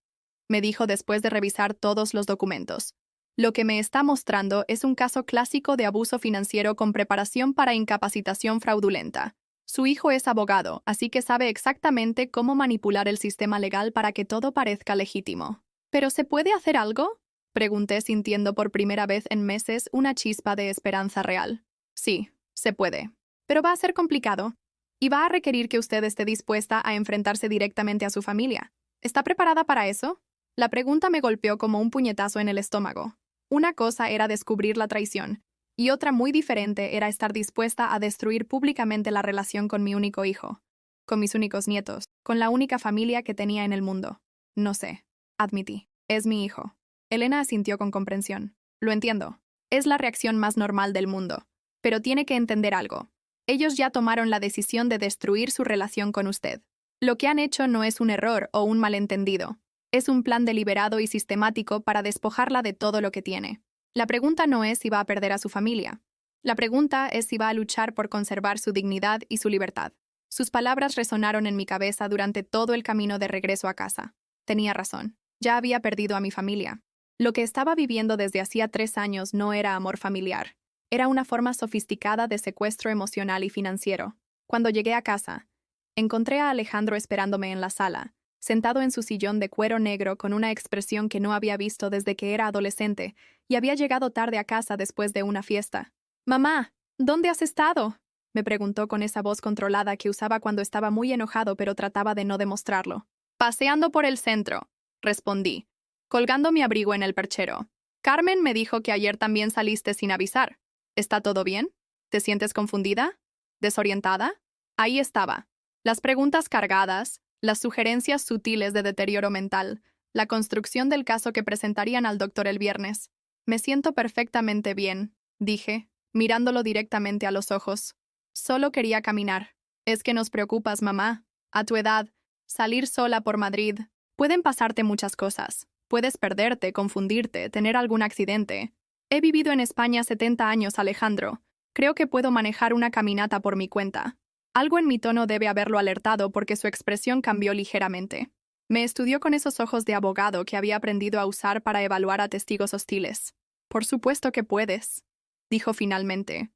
me dijo después de revisar todos los documentos. Lo que me está mostrando es un caso clásico de abuso financiero con preparación para incapacitación fraudulenta. Su hijo es abogado, así que sabe exactamente cómo manipular el sistema legal para que todo parezca legítimo. ¿Pero se puede hacer algo?, pregunté sintiendo por primera vez en meses una chispa de esperanza real. Sí, se puede. Pero va a ser complicado. Y va a requerir que usted esté dispuesta a enfrentarse directamente a su familia. ¿Está preparada para eso? La pregunta me golpeó como un puñetazo en el estómago. Una cosa era descubrir la traición, y otra muy diferente era estar dispuesta a destruir públicamente la relación con mi único hijo, con mis únicos nietos, con la única familia que tenía en el mundo. No sé, admití. Es mi hijo. Elena asintió con comprensión. Lo entiendo. Es la reacción más normal del mundo. Pero tiene que entender algo. Ellos ya tomaron la decisión de destruir su relación con usted. Lo que han hecho no es un error o un malentendido. Es un plan deliberado y sistemático para despojarla de todo lo que tiene. La pregunta no es si va a perder a su familia. La pregunta es si va a luchar por conservar su dignidad y su libertad. Sus palabras resonaron en mi cabeza durante todo el camino de regreso a casa. Tenía razón. Ya había perdido a mi familia. Lo que estaba viviendo desde hacía 3 años no era amor familiar. Era una forma sofisticada de secuestro emocional y financiero. Cuando llegué a casa, encontré a Alejandro esperándome en la sala, sentado en su sillón de cuero negro con una expresión que no había visto desde que era adolescente y había llegado tarde a casa después de una fiesta. «Mamá, ¿dónde has estado?», me preguntó con esa voz controlada que usaba cuando estaba muy enojado pero trataba de no demostrarlo. «Paseando por el centro», respondí, colgando mi abrigo en el perchero. «Carmen me dijo que ayer también saliste sin avisar. ¿Está todo bien? ¿Te sientes confundida? ¿Desorientada?». Ahí estaba. Las preguntas cargadas, las sugerencias sutiles de deterioro mental, la construcción del caso que presentarían al doctor el viernes. «Me siento perfectamente bien», dije, mirándolo directamente a los ojos. «Solo quería caminar». «Es que nos preocupas, mamá. A tu edad, salir sola por Madrid. Pueden pasarte muchas cosas. Puedes perderte, confundirte, tener algún accidente. He vivido en España 70 años, Alejandro. Creo que puedo manejar una caminata por mi cuenta». Algo en mi tono debe haberlo alertado porque su expresión cambió ligeramente. Me estudió con esos ojos de abogado que había aprendido a usar para evaluar a testigos hostiles. «Por supuesto que puedes», dijo finalmente.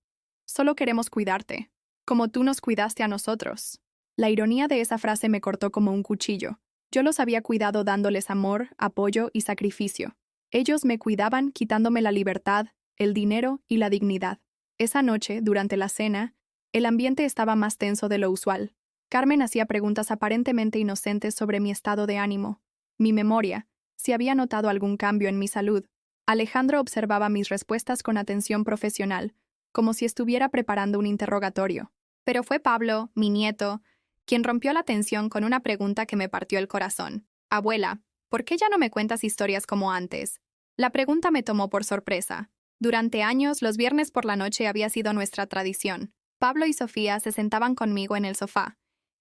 «Solo queremos cuidarte, como tú nos cuidaste a nosotros». La ironía de esa frase me cortó como un cuchillo. Yo los había cuidado dándoles amor, apoyo y sacrificio. Ellos me cuidaban quitándome la libertad, el dinero y la dignidad. Esa noche, durante la cena, el ambiente estaba más tenso de lo usual. Carmen hacía preguntas aparentemente inocentes sobre mi estado de ánimo, mi memoria, si había notado algún cambio en mi salud. Alejandro observaba mis respuestas con atención profesional, como si estuviera preparando un interrogatorio. Pero fue Pablo, mi nieto, quien rompió la tensión con una pregunta que me partió el corazón. «Abuela, ¿por qué ya no me cuentas historias como antes?». La pregunta me tomó por sorpresa. Durante años, los viernes por la noche había sido nuestra tradición. Pablo y Sofía se sentaban conmigo en el sofá,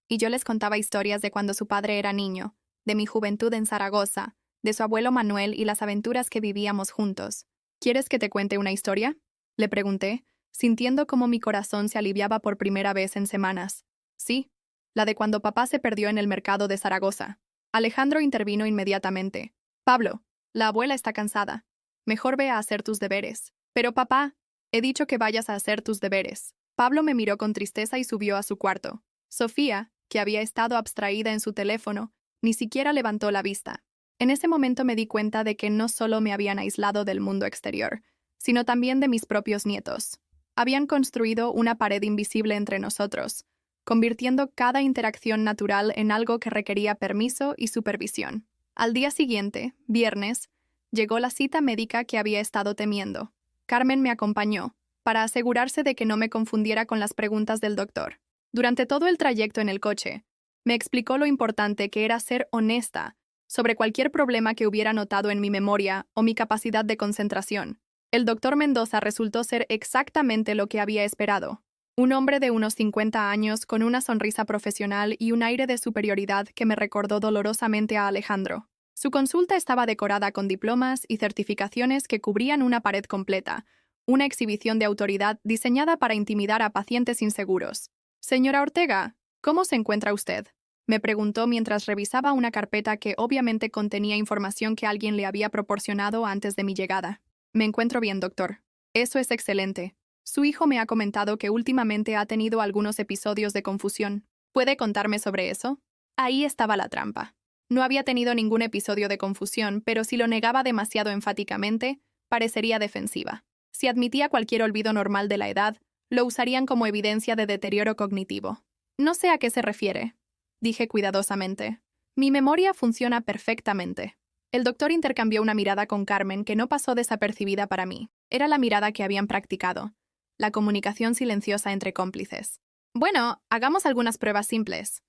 y yo les contaba historias de cuando su padre era niño, de mi juventud en Zaragoza, de su abuelo Manuel y las aventuras que vivíamos juntos. «¿Quieres que te cuente una historia?», le pregunté, sintiendo como mi corazón se aliviaba por primera vez en semanas. «Sí, la de cuando papá se perdió en el mercado de Zaragoza». Alejandro intervino inmediatamente. «Pablo, la abuela está cansada. Mejor ve a hacer tus deberes». «Pero papá, he dicho que vayas a hacer tus deberes». Pablo me miró con tristeza y subió a su cuarto. Sofía, que había estado abstraída en su teléfono, ni siquiera levantó la vista. En ese momento me di cuenta de que no solo me habían aislado del mundo exterior, sino también de mis propios nietos. Habían construido una pared invisible entre nosotros, convirtiendo cada interacción natural en algo que requería permiso y supervisión. Al día siguiente, viernes, llegó la cita médica que había estado temiendo. Carmen me acompañó, para asegurarse de que no me confundiera con las preguntas del doctor. Durante todo el trayecto en el coche, me explicó lo importante que era ser honesta sobre cualquier problema que hubiera notado en mi memoria o mi capacidad de concentración. El doctor Mendoza resultó ser exactamente lo que había esperado. Un hombre de unos 50 años con una sonrisa profesional y un aire de superioridad que me recordó dolorosamente a Alejandro. Su consulta estaba decorada con diplomas y certificaciones que cubrían una pared completa, una exhibición de autoridad diseñada para intimidar a pacientes inseguros. «Señora Ortega, ¿cómo se encuentra usted?», me preguntó mientras revisaba una carpeta que obviamente contenía información que alguien le había proporcionado antes de mi llegada. «Me encuentro bien, doctor». «Eso es excelente. Su hijo me ha comentado que últimamente ha tenido algunos episodios de confusión. ¿Puede contarme sobre eso?». Ahí estaba la trampa. No había tenido ningún episodio de confusión, pero si lo negaba demasiado enfáticamente, parecería defensiva. Si admitía cualquier olvido normal de la edad, lo usarían como evidencia de deterioro cognitivo. No sé a qué se refiere, dije cuidadosamente. Mi memoria funciona perfectamente. El doctor intercambió una mirada con Carmen que no pasó desapercibida para mí. Era la mirada que habían practicado, la comunicación silenciosa entre cómplices. Bueno, hagamos algunas pruebas simples,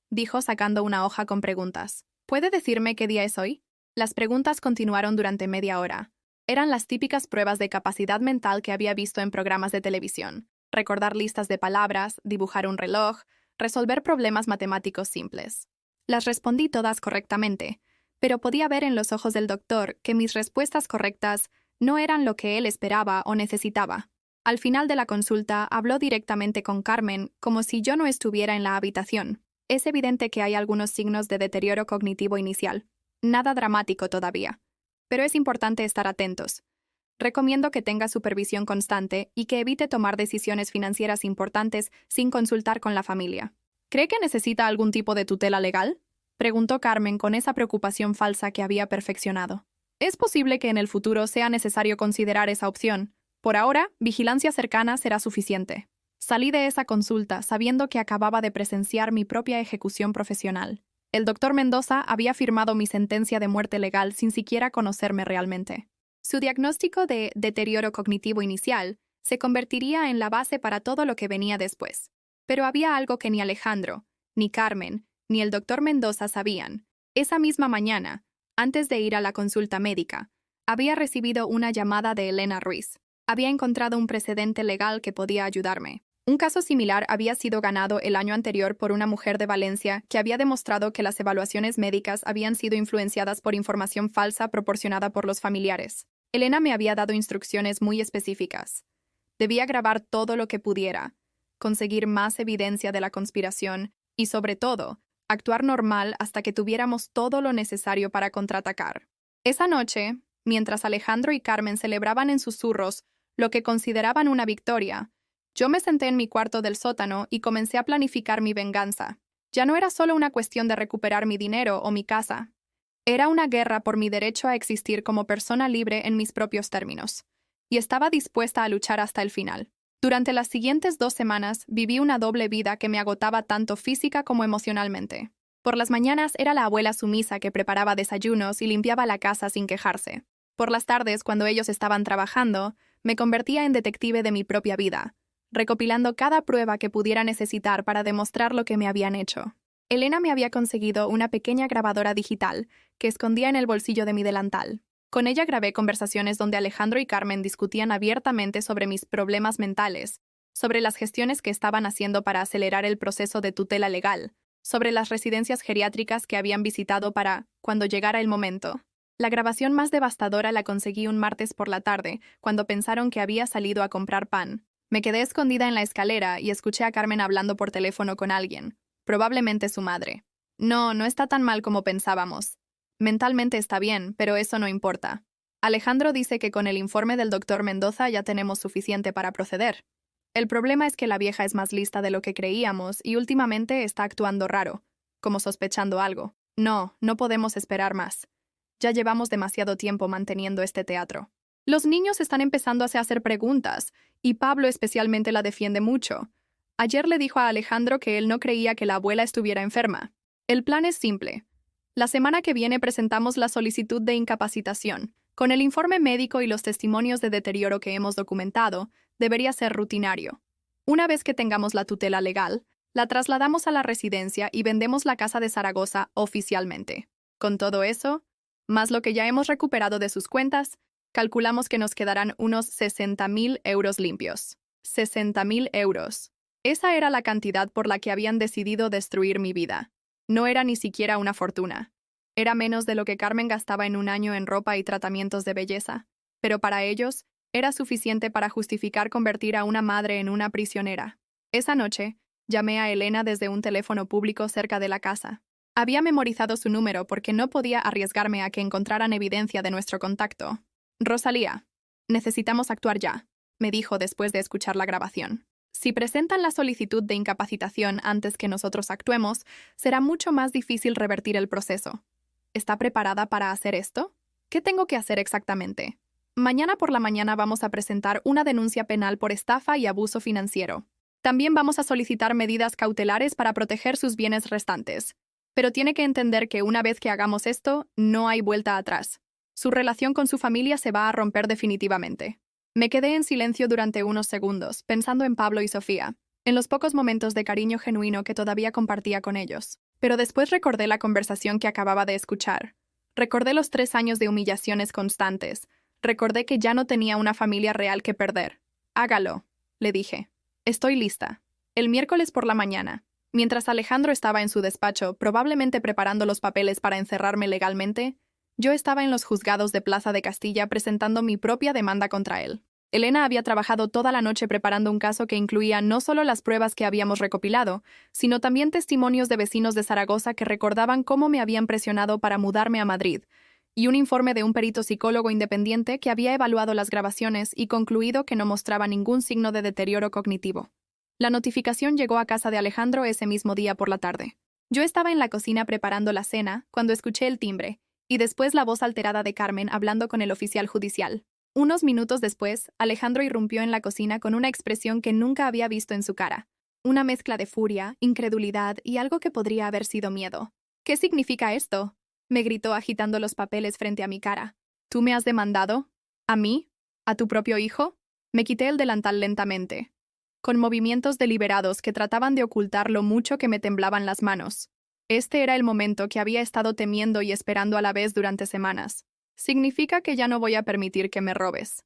dijo sacando una hoja con preguntas. ¿Puede decirme qué día es hoy? Las preguntas continuaron durante media hora. Eran las típicas pruebas de capacidad mental que había visto en programas de televisión. Recordar listas de palabras, dibujar un reloj, resolver problemas matemáticos simples. Las respondí todas correctamente, pero podía ver en los ojos del doctor que mis respuestas correctas no eran lo que él esperaba o necesitaba. Al final de la consulta, habló directamente con Carmen, como si yo no estuviera en la habitación. Es evidente que hay algunos signos de deterioro cognitivo inicial. Nada dramático todavía. Pero es importante estar atentos. Recomiendo que tenga supervisión constante y que evite tomar decisiones financieras importantes sin consultar con la familia. ¿Cree que necesita algún tipo de tutela legal? Preguntó Carmen con esa preocupación falsa que había perfeccionado. Es posible que en el futuro sea necesario considerar esa opción. Por ahora, vigilancia cercana será suficiente. Salí de esa consulta sabiendo que acababa de presenciar mi propia ejecución profesional. El doctor Mendoza había firmado mi sentencia de muerte legal sin siquiera conocerme realmente. Su diagnóstico de deterioro cognitivo inicial se convertiría en la base para todo lo que venía después. Pero había algo que ni Alejandro, ni Carmen, ni el doctor Mendoza sabían. Esa misma mañana, antes de ir a la consulta médica, había recibido una llamada de Elena Ruiz. Había encontrado un precedente legal que podía ayudarme. Un caso similar había sido ganado el año anterior por una mujer de Valencia que había demostrado que las evaluaciones médicas habían sido influenciadas por información falsa proporcionada por los familiares. Elena me había dado instrucciones muy específicas. Debía grabar todo lo que pudiera, conseguir más evidencia de la conspiración y, sobre todo, actuar normal hasta que tuviéramos todo lo necesario para contraatacar. Esa noche, mientras Alejandro y Carmen celebraban en susurros lo que consideraban una victoria, yo me senté en mi cuarto del sótano y comencé a planificar mi venganza. Ya no era solo una cuestión de recuperar mi dinero o mi casa. Era una guerra por mi derecho a existir como persona libre en mis propios términos. Y estaba dispuesta a luchar hasta el final. Durante las siguientes 2 semanas viví una doble vida que me agotaba tanto física como emocionalmente. Por las mañanas era la abuela sumisa que preparaba desayunos y limpiaba la casa sin quejarse. Por las tardes, cuando ellos estaban trabajando, me convertía en detective de mi propia vida, recopilando cada prueba que pudiera necesitar para demostrar lo que me habían hecho. Elena me había conseguido una pequeña grabadora digital que escondía en el bolsillo de mi delantal. Con ella grabé conversaciones donde Alejandro y Carmen discutían abiertamente sobre mis problemas mentales, sobre las gestiones que estaban haciendo para acelerar el proceso de tutela legal, sobre las residencias geriátricas que habían visitado para, cuando llegara el momento. La grabación más devastadora la conseguí un martes por la tarde, cuando pensaron que había salido a comprar pan. Me quedé escondida en la escalera y escuché a Carmen hablando por teléfono con alguien, probablemente su madre. No, no está tan mal como pensábamos. Mentalmente está bien, pero eso no importa. Alejandro dice que con el informe del doctor Mendoza ya tenemos suficiente para proceder. El problema es que la vieja es más lista de lo que creíamos y últimamente está actuando raro, como sospechando algo. No, no podemos esperar más. Ya llevamos demasiado tiempo manteniendo este teatro. Los niños están empezando a hacer preguntas, y Pablo especialmente la defiende mucho. Ayer le dijo a Alejandro que él no creía que la abuela estuviera enferma. El plan es simple. La semana que viene presentamos la solicitud de incapacitación. Con el informe médico y los testimonios de deterioro que hemos documentado, debería ser rutinario. Una vez que tengamos la tutela legal, la trasladamos a la residencia y vendemos la casa de Zaragoza oficialmente. Con todo eso, más lo que ya hemos recuperado de sus cuentas, calculamos que nos quedarán unos 60.000 euros limpios. 60.000 euros. Esa era la cantidad por la que habían decidido destruir mi vida. No era ni siquiera una fortuna. Era menos de lo que Carmen gastaba en un año en ropa y tratamientos de belleza. Pero para ellos, era suficiente para justificar convertir a una madre en una prisionera. Esa noche, llamé a Elena desde un teléfono público cerca de la casa. Había memorizado su número porque no podía arriesgarme a que encontraran evidencia de nuestro contacto. Rosalía, necesitamos actuar ya, me dijo después de escuchar la grabación. Si presentan la solicitud de incapacitación antes que nosotros actuemos, será mucho más difícil revertir el proceso. ¿Está preparada para hacer esto? ¿Qué tengo que hacer exactamente? Mañana por la mañana vamos a presentar una denuncia penal por estafa y abuso financiero. También vamos a solicitar medidas cautelares para proteger sus bienes restantes. Pero tiene que entender que una vez que hagamos esto, no hay vuelta atrás. Su relación con su familia se va a romper definitivamente. Me quedé en silencio durante unos segundos, pensando en Pablo y Sofía, en los pocos momentos de cariño genuino que todavía compartía con ellos. Pero después recordé la conversación que acababa de escuchar. Recordé los 3 años de humillaciones constantes. Recordé que ya no tenía una familia real que perder. Hágalo, le dije. Estoy lista. El miércoles por la mañana, mientras Alejandro estaba en su despacho, probablemente preparando los papeles para encerrarme legalmente, yo estaba en los juzgados de Plaza de Castilla presentando mi propia demanda contra él. Elena había trabajado toda la noche preparando un caso que incluía no solo las pruebas que habíamos recopilado, sino también testimonios de vecinos de Zaragoza que recordaban cómo me habían presionado para mudarme a Madrid, y un informe de un perito psicólogo independiente que había evaluado las grabaciones y concluido que no mostraba ningún signo de deterioro cognitivo. La notificación llegó a casa de Alejandro ese mismo día por la tarde. Yo estaba en la cocina preparando la cena cuando escuché el timbre, y después la voz alterada de Carmen hablando con el oficial judicial. Unos minutos después, Alejandro irrumpió en la cocina con una expresión que nunca había visto en su cara. Una mezcla de furia, incredulidad y algo que podría haber sido miedo. ¿Qué significa esto?, me gritó agitando los papeles frente a mi cara. ¿Tú me has demandado? ¿A mí? ¿A tu propio hijo? Me quité el delantal lentamente, con movimientos deliberados que trataban de ocultar lo mucho que me temblaban las manos. Este era el momento que había estado temiendo y esperando a la vez durante semanas. Significa que ya no voy a permitir que me robes,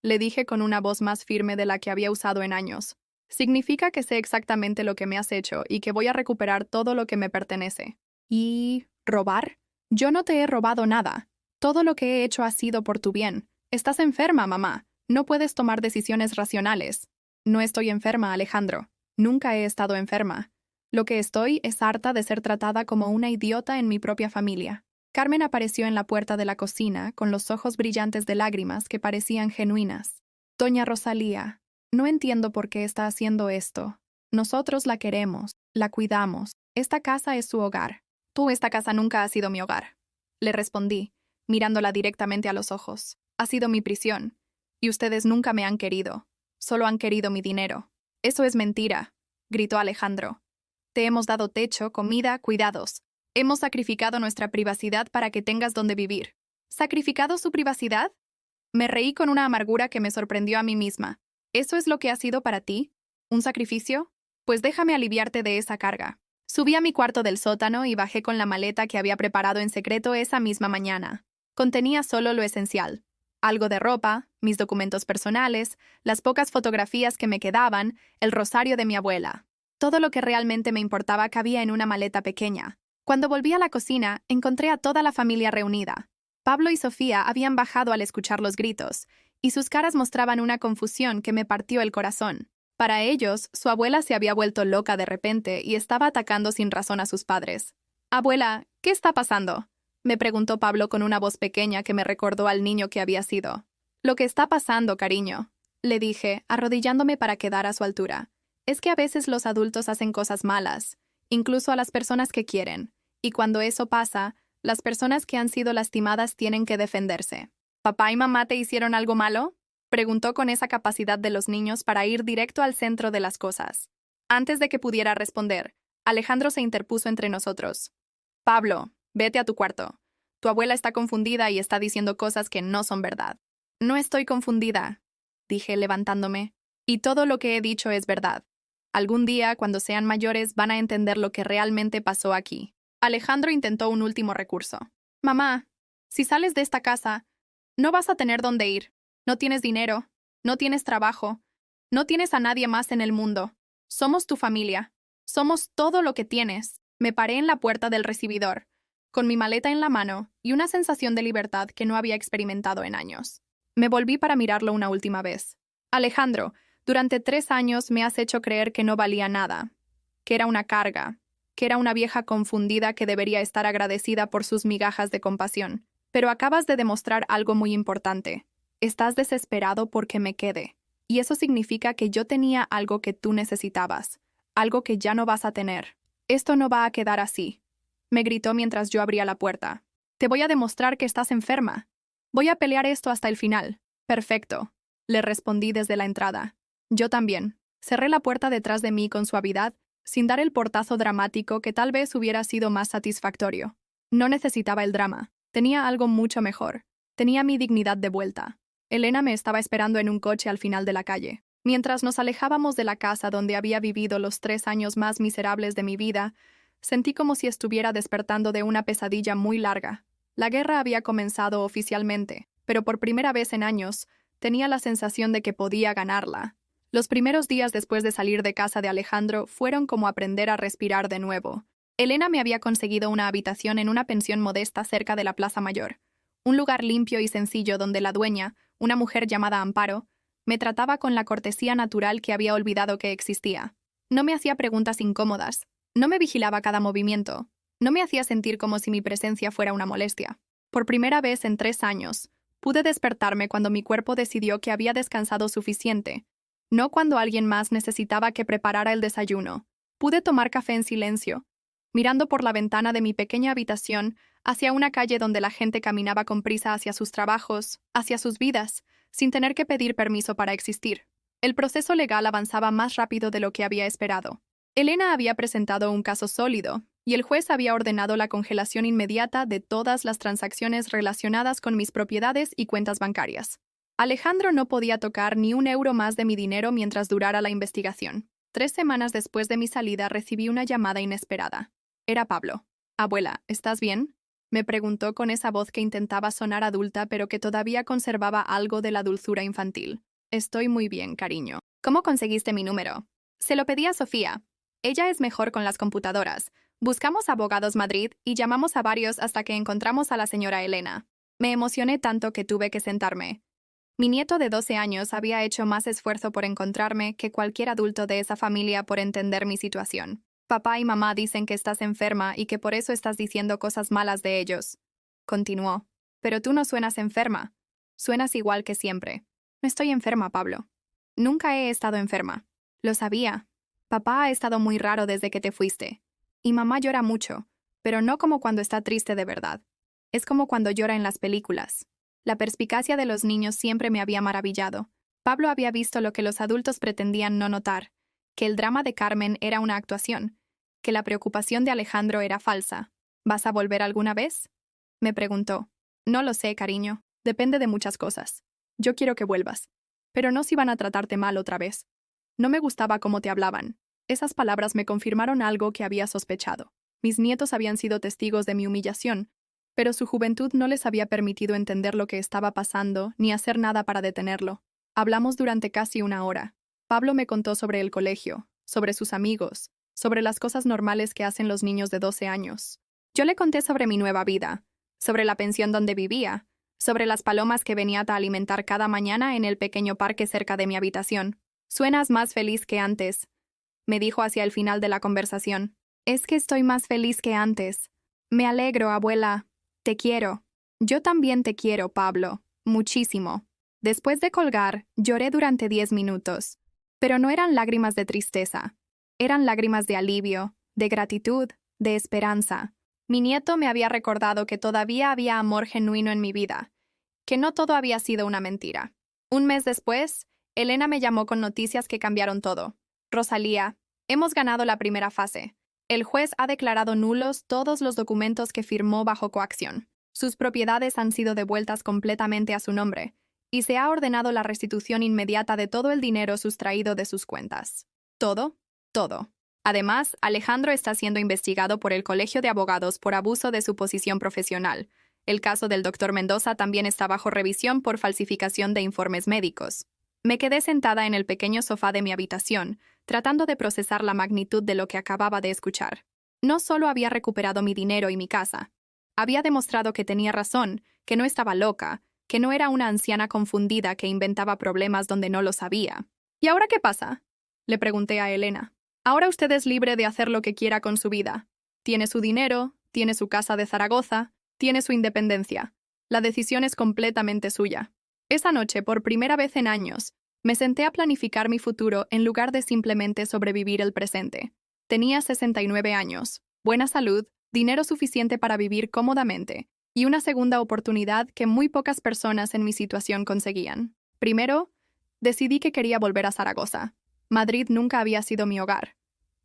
le dije con una voz más firme de la que había usado en años. Significa que sé exactamente lo que me has hecho y que voy a recuperar todo lo que me pertenece. ¿Y robar? Yo no te he robado nada. Todo lo que he hecho ha sido por tu bien. Estás enferma, mamá. No puedes tomar decisiones racionales. No estoy enferma, Alejandro. Nunca he estado enferma. Lo que estoy es harta de ser tratada como una idiota en mi propia familia. Carmen apareció en la puerta de la cocina con los ojos brillantes de lágrimas que parecían genuinas. Doña Rosalía, no entiendo por qué está haciendo esto. Nosotros la queremos, la cuidamos. Esta casa es su hogar. Esta casa nunca ha sido mi hogar, le respondí, mirándola directamente a los ojos. Ha sido mi prisión, y ustedes nunca me han querido. Solo han querido mi dinero. Eso es mentira, gritó Alejandro. Te hemos dado techo, comida, cuidados. Hemos sacrificado nuestra privacidad para que tengas donde vivir. ¿Sacrificado su privacidad? Me reí con una amargura que me sorprendió a mí misma. ¿Eso es lo que ha sido para ti? ¿Un sacrificio? Pues déjame aliviarte de esa carga. Subí a mi cuarto del sótano y bajé con la maleta que había preparado en secreto esa misma mañana. Contenía solo lo esencial. Algo de ropa, mis documentos personales, las pocas fotografías que me quedaban, el rosario de mi abuela. Todo lo que realmente me importaba cabía en una maleta pequeña. Cuando volví a la cocina, encontré a toda la familia reunida. Pablo y Sofía habían bajado al escuchar los gritos, y sus caras mostraban una confusión que me partió el corazón. Para ellos, su abuela se había vuelto loca de repente y estaba atacando sin razón a sus padres. «Abuela, ¿qué está pasando?», me preguntó Pablo con una voz pequeña que me recordó al niño que había sido. «Lo que está pasando, cariño», le dije, arrodillándome para quedar a su altura. «Es que a veces los adultos hacen cosas malas, incluso a las personas que quieren, y cuando eso pasa, las personas que han sido lastimadas tienen que defenderse». «¿Papá y mamá te hicieron algo malo?», preguntó con esa capacidad de los niños para ir directo al centro de las cosas. Antes de que pudiera responder, Alejandro se interpuso entre nosotros. «Pablo, vete a tu cuarto. Tu abuela está confundida y está diciendo cosas que no son verdad». «No estoy confundida», dije levantándome, «y todo lo que he dicho es verdad. Algún día, cuando sean mayores, van a entender lo que realmente pasó aquí». Alejandro intentó un último recurso. «Mamá, si sales de esta casa, no vas a tener dónde ir. No tienes dinero, no tienes trabajo, no tienes a nadie más en el mundo. Somos tu familia. Somos todo lo que tienes». Me paré en la puerta del recibidor, con mi maleta en la mano y una sensación de libertad que no había experimentado en años. Me volví para mirarlo una última vez. «Alejandro, durante 3 años me has hecho creer que no valía nada, que era una carga, que era una vieja confundida que debería estar agradecida por sus migajas de compasión. Pero acabas de demostrar algo muy importante. Estás desesperado porque me quede, y eso significa que yo tenía algo que tú necesitabas, algo que ya no vas a tener. Esto no va a quedar así», me gritó mientras yo abría la puerta. «Te voy a demostrar que estás enferma. Voy a pelear esto hasta el final». Perfecto, le respondí desde la entrada. Yo también. Cerré la puerta detrás de mí con suavidad, sin dar el portazo dramático que tal vez hubiera sido más satisfactorio. No necesitaba el drama. Tenía algo mucho mejor. Tenía mi dignidad de vuelta. Elena me estaba esperando en un coche al final de la calle. Mientras nos alejábamos de la casa donde había vivido los 3 años más miserables de mi vida, sentí como si estuviera despertando de una pesadilla muy larga. La guerra había comenzado oficialmente, pero por primera vez en años, tenía la sensación de que podía ganarla. Los primeros días después de salir de casa de Alejandro fueron como aprender a respirar de nuevo. Elena me había conseguido una habitación en una pensión modesta cerca de la Plaza Mayor, un lugar limpio y sencillo donde la dueña, una mujer llamada Amparo, me trataba con la cortesía natural que había olvidado que existía. No me hacía preguntas incómodas, no me vigilaba cada movimiento, no me hacía sentir como si mi presencia fuera una molestia. Por primera vez en 3 años, pude despertarme cuando mi cuerpo decidió que había descansado suficiente, no cuando alguien más necesitaba que preparara el desayuno. Pude tomar café en silencio, mirando por la ventana de mi pequeña habitación hacia una calle donde la gente caminaba con prisa hacia sus trabajos, hacia sus vidas, sin tener que pedir permiso para existir. El proceso legal avanzaba más rápido de lo que había esperado. Elena había presentado un caso sólido, y el juez había ordenado la congelación inmediata de todas las transacciones relacionadas con mis propiedades y cuentas bancarias. Alejandro no podía tocar ni un euro más de mi dinero mientras durara la investigación. 3 semanas después de mi salida recibí una llamada inesperada. Era Pablo. «Abuela, ¿estás bien?», me preguntó con esa voz que intentaba sonar adulta pero que todavía conservaba algo de la dulzura infantil. «Estoy muy bien, cariño». «¿Cómo conseguiste mi número?». «Se lo pedí a Sofía. Ella es mejor con las computadoras. Buscamos Abogados Madrid y llamamos a varios hasta que encontramos a la señora Elena. Me emocioné tanto que tuve que sentarme. Mi nieto de 12 años había hecho más esfuerzo por encontrarme que cualquier adulto de esa familia por entender mi situación. Papá y mamá dicen que estás enferma y que por eso estás diciendo cosas malas de ellos. Continuó. Pero tú no suenas enferma. Suenas igual que siempre. No estoy enferma, Pablo. Nunca he estado enferma. Lo sabía. Papá ha estado muy raro desde que te fuiste. Y mamá llora mucho, pero no como cuando está triste de verdad. Es como cuando llora en las películas. La perspicacia de los niños siempre me había maravillado. Pablo había visto lo que los adultos pretendían no notar, que el drama de Carmen era una actuación, que la preocupación de Alejandro era falsa. ¿Vas a volver alguna vez?, me preguntó. No lo sé, cariño. Depende de muchas cosas. Yo quiero que vuelvas. Pero no si van a tratarte mal otra vez. No me gustaba cómo te hablaban. Esas palabras me confirmaron algo que había sospechado. Mis nietos habían sido testigos de mi humillación, pero su juventud no les había permitido entender lo que estaba pasando ni hacer nada para detenerlo. Hablamos durante casi 1 hora. Pablo me contó sobre el colegio, sobre sus amigos, sobre las cosas normales que hacen los niños de 12 años. Yo le conté sobre mi nueva vida, sobre la pensión donde vivía, sobre las palomas que venía a alimentar cada mañana en el pequeño parque cerca de mi habitación. «Suenas más feliz que antes», me dijo hacia el final de la conversación. «Es que estoy más feliz que antes. Me alegro, abuela. Te quiero». «Yo también te quiero, Pablo. Muchísimo». Después de colgar, lloré durante 10 minutos. Pero no eran lágrimas de tristeza. Eran lágrimas de alivio, de gratitud, de esperanza. Mi nieto me había recordado que todavía había amor genuino en mi vida, que no todo había sido una mentira. Un mes después, Elena me llamó con noticias que cambiaron todo. «Rosalía, hemos ganado la primera fase. El juez ha declarado nulos todos los documentos que firmó bajo coacción. Sus propiedades han sido devueltas completamente a su nombre, y se ha ordenado la restitución inmediata de todo el dinero sustraído de sus cuentas. Todo, todo. Además, Alejandro está siendo investigado por el Colegio de Abogados por abuso de su posición profesional. El caso del doctor Mendoza también está bajo revisión por falsificación de informes médicos». Me quedé sentada en el pequeño sofá de mi habitación, tratando de procesar la magnitud de lo que acababa de escuchar. No solo había recuperado mi dinero y mi casa. Había demostrado que tenía razón, que no estaba loca, que no era una anciana confundida que inventaba problemas donde no los había. «¿Y ahora qué pasa?», le pregunté a Elena. «Ahora usted es libre de hacer lo que quiera con su vida. Tiene su dinero, tiene su casa de Zaragoza, tiene su independencia. La decisión es completamente suya». Esa noche, por primera vez en años, me senté a planificar mi futuro en lugar de simplemente sobrevivir el presente. Tenía 69 años, buena salud, dinero suficiente para vivir cómodamente, y una segunda oportunidad que muy pocas personas en mi situación conseguían. Primero, decidí que quería volver a Zaragoza. Madrid nunca había sido mi hogar.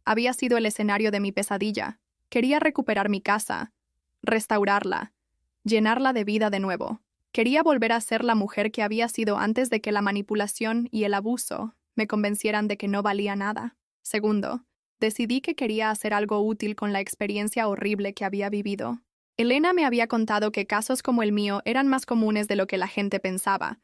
Había sido el escenario de mi pesadilla. Quería recuperar mi casa, restaurarla, llenarla de vida de nuevo. Quería volver a ser la mujer que había sido antes de que la manipulación y el abuso me convencieran de que no valía nada. Segundo, decidí que quería hacer algo útil con la experiencia horrible que había vivido. Elena me había contado que casos como el mío eran más comunes de lo que la gente pensaba,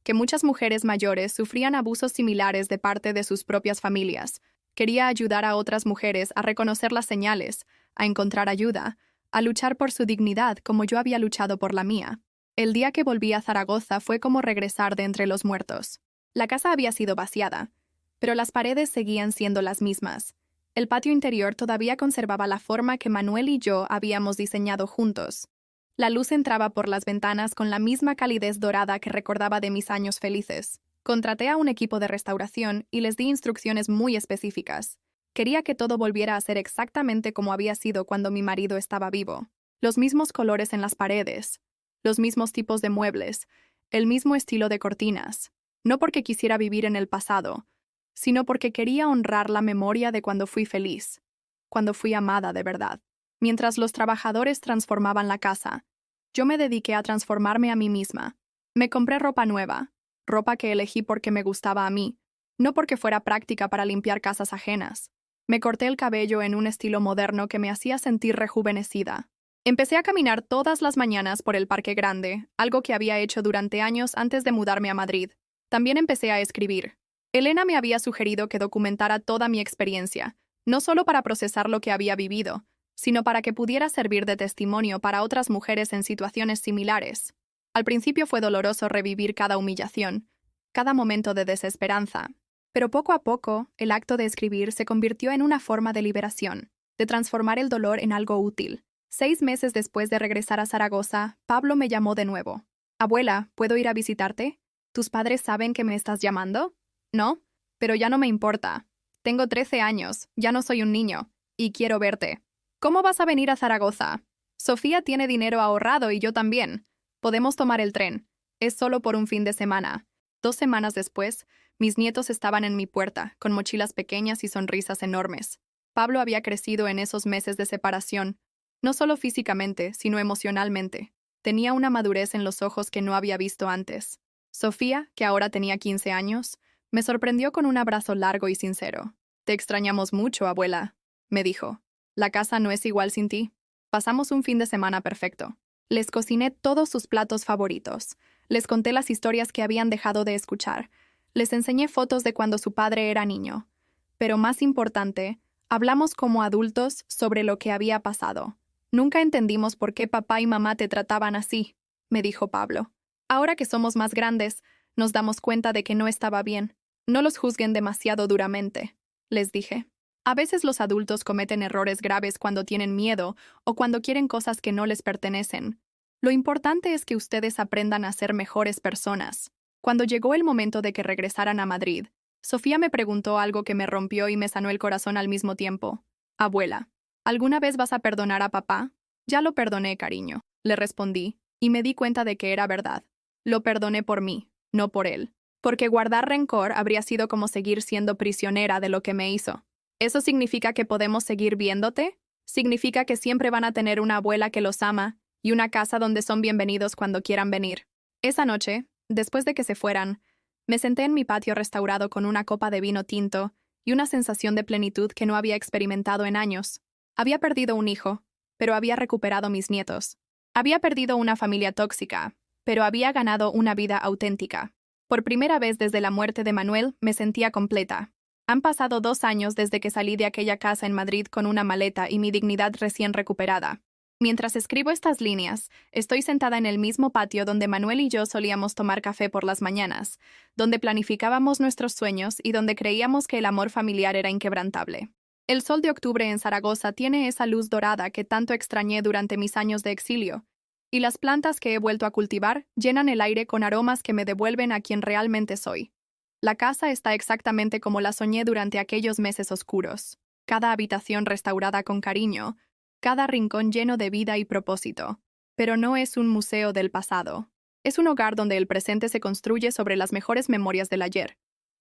que muchas mujeres mayores sufrían abusos similares de parte de sus propias familias. Quería ayudar a otras mujeres a reconocer las señales, a encontrar ayuda, a luchar por su dignidad como yo había luchado por la mía. El día que volví a Zaragoza fue como regresar de entre los muertos. La casa había sido vaciada, pero las paredes seguían siendo las mismas. El patio interior todavía conservaba la forma que Manuel y yo habíamos diseñado juntos. La luz entraba por las ventanas con la misma calidez dorada que recordaba de mis años felices. Contraté a un equipo de restauración y les di instrucciones muy específicas. Quería que todo volviera a ser exactamente como había sido cuando mi marido estaba vivo. Los mismos colores en las paredes, los mismos tipos de muebles, el mismo estilo de cortinas. No porque quisiera vivir en el pasado, sino porque quería honrar la memoria de cuando fui feliz, cuando fui amada de verdad. Mientras los trabajadores transformaban la casa, yo me dediqué a transformarme a mí misma. Me compré ropa nueva, ropa que elegí porque me gustaba a mí, no porque fuera práctica para limpiar casas ajenas. Me corté el cabello en un estilo moderno que me hacía sentir rejuvenecida. Empecé a caminar todas las mañanas por el Parque Grande, algo que había hecho durante años antes de mudarme a Madrid. También empecé a escribir. Elena me había sugerido que documentara toda mi experiencia, no solo para procesar lo que había vivido, sino para que pudiera servir de testimonio para otras mujeres en situaciones similares. Al principio fue doloroso revivir cada humillación, cada momento de desesperanza, pero poco a poco el acto de escribir se convirtió en una forma de liberación, de transformar el dolor en algo útil. 6 meses después de regresar a Zaragoza, Pablo me llamó de nuevo. «Abuela, ¿puedo ir a visitarte? ¿Tus padres saben que me estás llamando?» «No, pero ya no me importa. Tengo 13 años, ya no soy un niño, y quiero verte». «¿Cómo vas a venir a Zaragoza? Sofía tiene dinero ahorrado y yo también. Podemos tomar el tren. Es solo por un fin de semana». 2 semanas después, mis nietos estaban en mi puerta, con mochilas pequeñas y sonrisas enormes. Pablo había crecido en esos meses de separación, no solo físicamente, sino emocionalmente. Tenía una madurez en los ojos que no había visto antes. Sofía, que ahora tenía 15 años, me sorprendió con un abrazo largo y sincero. «Te extrañamos mucho, abuela», me dijo. «La casa no es igual sin ti». Pasamos un fin de semana perfecto. Les cociné todos sus platos favoritos. Les conté las historias que habían dejado de escuchar. Les enseñé fotos de cuando su padre era niño. Pero más importante, hablamos como adultos sobre lo que había pasado. «Nunca entendimos por qué papá y mamá te trataban así», me dijo Pablo. «Ahora que somos más grandes, nos damos cuenta de que no estaba bien. No los juzguen demasiado duramente», les dije. «A veces los adultos cometen errores graves cuando tienen miedo o cuando quieren cosas que no les pertenecen. Lo importante es que ustedes aprendan a ser mejores personas». Cuando llegó el momento de que regresaran a Madrid, Sofía me preguntó algo que me rompió y me sanó el corazón al mismo tiempo. «Abuela, ¿alguna vez vas a perdonar a papá?» «Ya lo perdoné, cariño», le respondí, y me di cuenta de que era verdad. Lo perdoné por mí, no por él. Porque guardar rencor habría sido como seguir siendo prisionera de lo que me hizo. ¿Eso significa que podemos seguir viéndote? ¿Significa que siempre van a tener una abuela que los ama y una casa donde son bienvenidos cuando quieran venir? Esa noche, después de que se fueran, me senté en mi patio restaurado con una copa de vino tinto y una sensación de plenitud que no había experimentado en años. Había perdido un hijo, pero había recuperado mis nietos. Había perdido una familia tóxica, pero había ganado una vida auténtica. Por primera vez desde la muerte de Manuel me sentía completa. Han pasado 2 años desde que salí de aquella casa en Madrid con una maleta y mi dignidad recién recuperada. Mientras escribo estas líneas, estoy sentada en el mismo patio donde Manuel y yo solíamos tomar café por las mañanas, donde planificábamos nuestros sueños y donde creíamos que el amor familiar era inquebrantable. El sol de octubre en Zaragoza tiene esa luz dorada que tanto extrañé durante mis años de exilio, y las plantas que he vuelto a cultivar llenan el aire con aromas que me devuelven a quien realmente soy. La casa está exactamente como la soñé durante aquellos meses oscuros. Cada habitación restaurada con cariño, cada rincón lleno de vida y propósito. pero no es un museo del pasado. Es un hogar donde el presente se construye sobre las mejores memorias del ayer,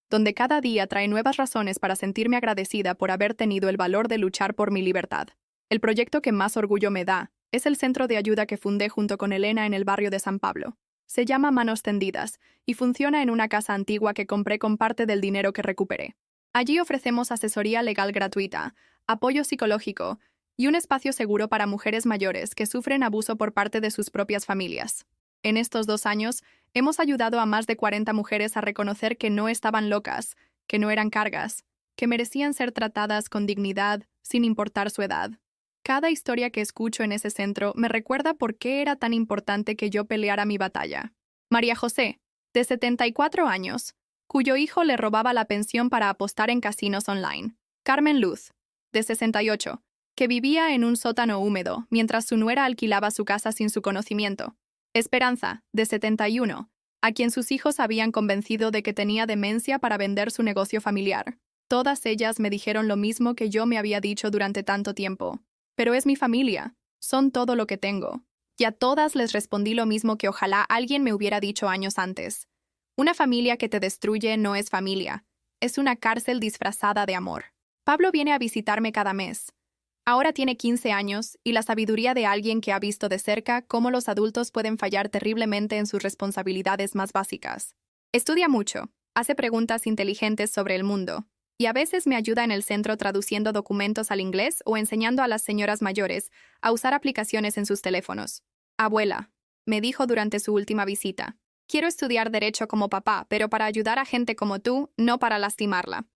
donde cada día trae nuevas razones para sentirme agradecida por haber tenido el valor de luchar por mi libertad. El proyecto que más orgullo me da es el centro de ayuda que fundé junto con Elena en el barrio de San Pablo. Se llama Manos Tendidas y funciona en una casa antigua que compré con parte del dinero que recuperé. Allí ofrecemos asesoría legal gratuita, apoyo psicológico y un espacio seguro para mujeres mayores que sufren abuso por parte de sus propias familias. En estos 2 años, hemos ayudado a más de 40 mujeres a reconocer que no estaban locas, que no eran cargas, que merecían ser tratadas con dignidad, sin importar su edad. Cada historia que escucho en ese centro me recuerda por qué era tan importante que yo peleara mi batalla. María José, de 74 años, cuyo hijo le robaba la pensión para apostar en casinos online. Carmen Luz, de 68, que vivía en un sótano húmedo mientras su nuera alquilaba su casa sin su conocimiento. Esperanza, de 71, a quien sus hijos habían convencido de que tenía demencia para vender su negocio familiar. Todas ellas me dijeron lo mismo que yo me había dicho durante tanto tiempo. Pero es mi familia, son todo lo que tengo. Y a todas les respondí lo mismo que ojalá alguien me hubiera dicho años antes. Una familia que te destruye no es familia, es una cárcel disfrazada de amor. Pablo viene a visitarme cada mes. Ahora tiene 15 años y la sabiduría de alguien que ha visto de cerca cómo los adultos pueden fallar terriblemente en sus responsabilidades más básicas. Estudia mucho, hace preguntas inteligentes sobre el mundo, y a veces me ayuda en el centro traduciendo documentos al inglés o enseñando a las señoras mayores a usar aplicaciones en sus teléfonos. Abuela, me dijo durante su última visita, quiero estudiar derecho como papá, pero para ayudar a gente como tú, no para lastimarla.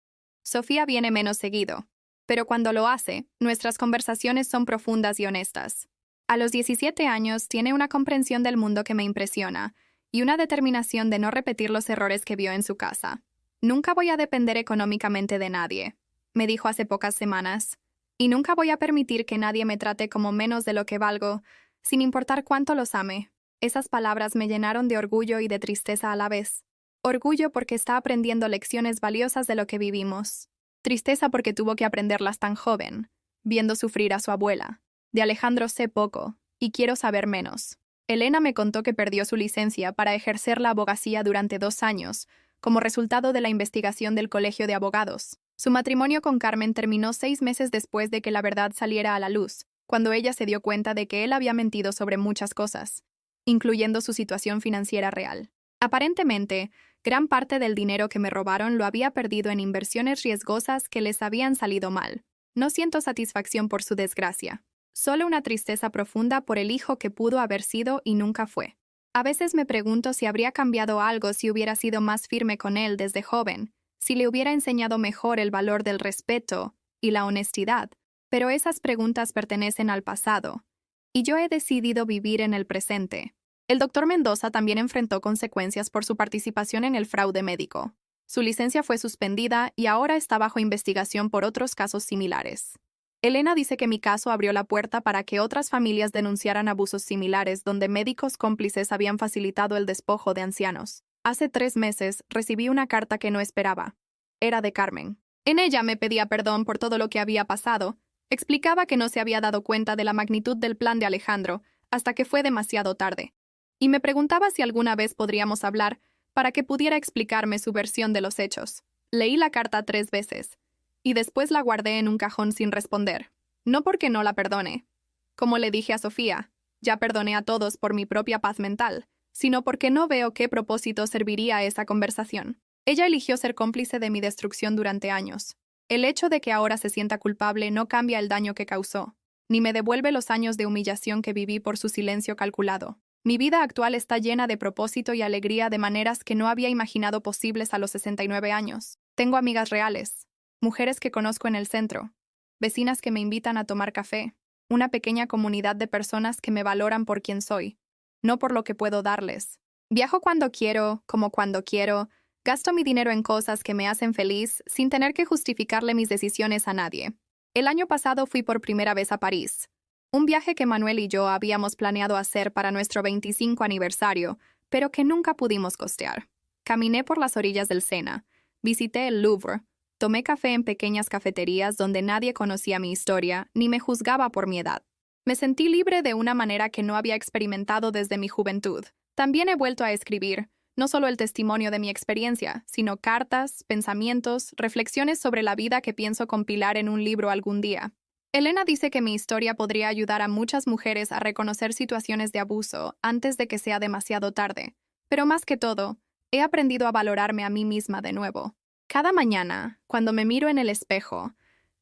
Sofía viene menos seguido, pero cuando lo hace, nuestras conversaciones son profundas y honestas. A los 17 años tiene una comprensión del mundo que me impresiona y una determinación de no repetir los errores que vio en su casa. Nunca voy a depender económicamente de nadie, me dijo hace pocas semanas, y nunca voy a permitir que nadie me trate como menos de lo que valgo, sin importar cuánto los ame. Esas palabras me llenaron de orgullo y de tristeza a la vez. Orgullo porque está aprendiendo lecciones valiosas de lo que vivimos. Tristeza porque tuvo que aprenderlas tan joven, viendo sufrir a su abuela. De Alejandro sé poco, y quiero saber menos. Elena me contó que perdió su licencia para ejercer la abogacía durante 2 años, como resultado de la investigación del Colegio de Abogados. Su matrimonio con Carmen terminó 6 meses después de que la verdad saliera a la luz, cuando ella se dio cuenta de que él había mentido sobre muchas cosas, incluyendo su situación financiera real. Aparentemente, gran parte del dinero que me robaron lo había perdido en inversiones riesgosas que les habían salido mal. No siento satisfacción por su desgracia, solo una tristeza profunda por el hijo que pudo haber sido y nunca fue. A veces me pregunto si habría cambiado algo si hubiera sido más firme con él desde joven, si le hubiera enseñado mejor el valor del respeto y la honestidad, pero esas preguntas pertenecen al pasado, y yo he decidido vivir en el presente. El doctor Mendoza también enfrentó consecuencias por su participación en el fraude médico. Su licencia fue suspendida y ahora está bajo investigación por otros casos similares. Elena dice que mi caso abrió la puerta para que otras familias denunciaran abusos similares donde médicos cómplices habían facilitado el despojo de ancianos. Hace 3 meses recibí una carta que no esperaba. Era de Carmen. En ella me pedía perdón por todo lo que había pasado. Explicaba que no se había dado cuenta de la magnitud del plan de Alejandro hasta que fue demasiado tarde. Y me preguntaba si alguna vez podríamos hablar para que pudiera explicarme su versión de los hechos. Leí la carta 3 veces, y después la guardé en un cajón sin responder. No porque no la perdone. Como le dije a Sofía, ya perdoné a todos por mi propia paz mental, sino porque no veo qué propósito serviría esa conversación. Ella eligió ser cómplice de mi destrucción durante años. El hecho de que ahora se sienta culpable no cambia el daño que causó, ni me devuelve los años de humillación que viví por su silencio calculado. Mi vida actual está llena de propósito y alegría de maneras que no había imaginado posibles a los 69 años. Tengo amigas reales, mujeres que conozco en el centro, vecinas que me invitan a tomar café, una pequeña comunidad de personas que me valoran por quien soy, no por lo que puedo darles. Viajo cuando quiero, como cuando quiero, gasto mi dinero en cosas que me hacen feliz sin tener que justificarle mis decisiones a nadie. El año pasado fui por primera vez a París. Un viaje que Manuel y yo habíamos planeado hacer para nuestro 25 aniversario, pero que nunca pudimos costear. Caminé por las orillas del Sena, visité el Louvre, tomé café en pequeñas cafeterías donde nadie conocía mi historia ni me juzgaba por mi edad. Me sentí libre de una manera que no había experimentado desde mi juventud. También he vuelto a escribir, no solo el testimonio de mi experiencia, sino cartas, pensamientos, reflexiones sobre la vida que pienso compilar en un libro algún día. Elena dice que mi historia podría ayudar a muchas mujeres a reconocer situaciones de abuso antes de que sea demasiado tarde. Pero más que todo, he aprendido a valorarme a mí misma de nuevo. Cada mañana, cuando me miro en el espejo,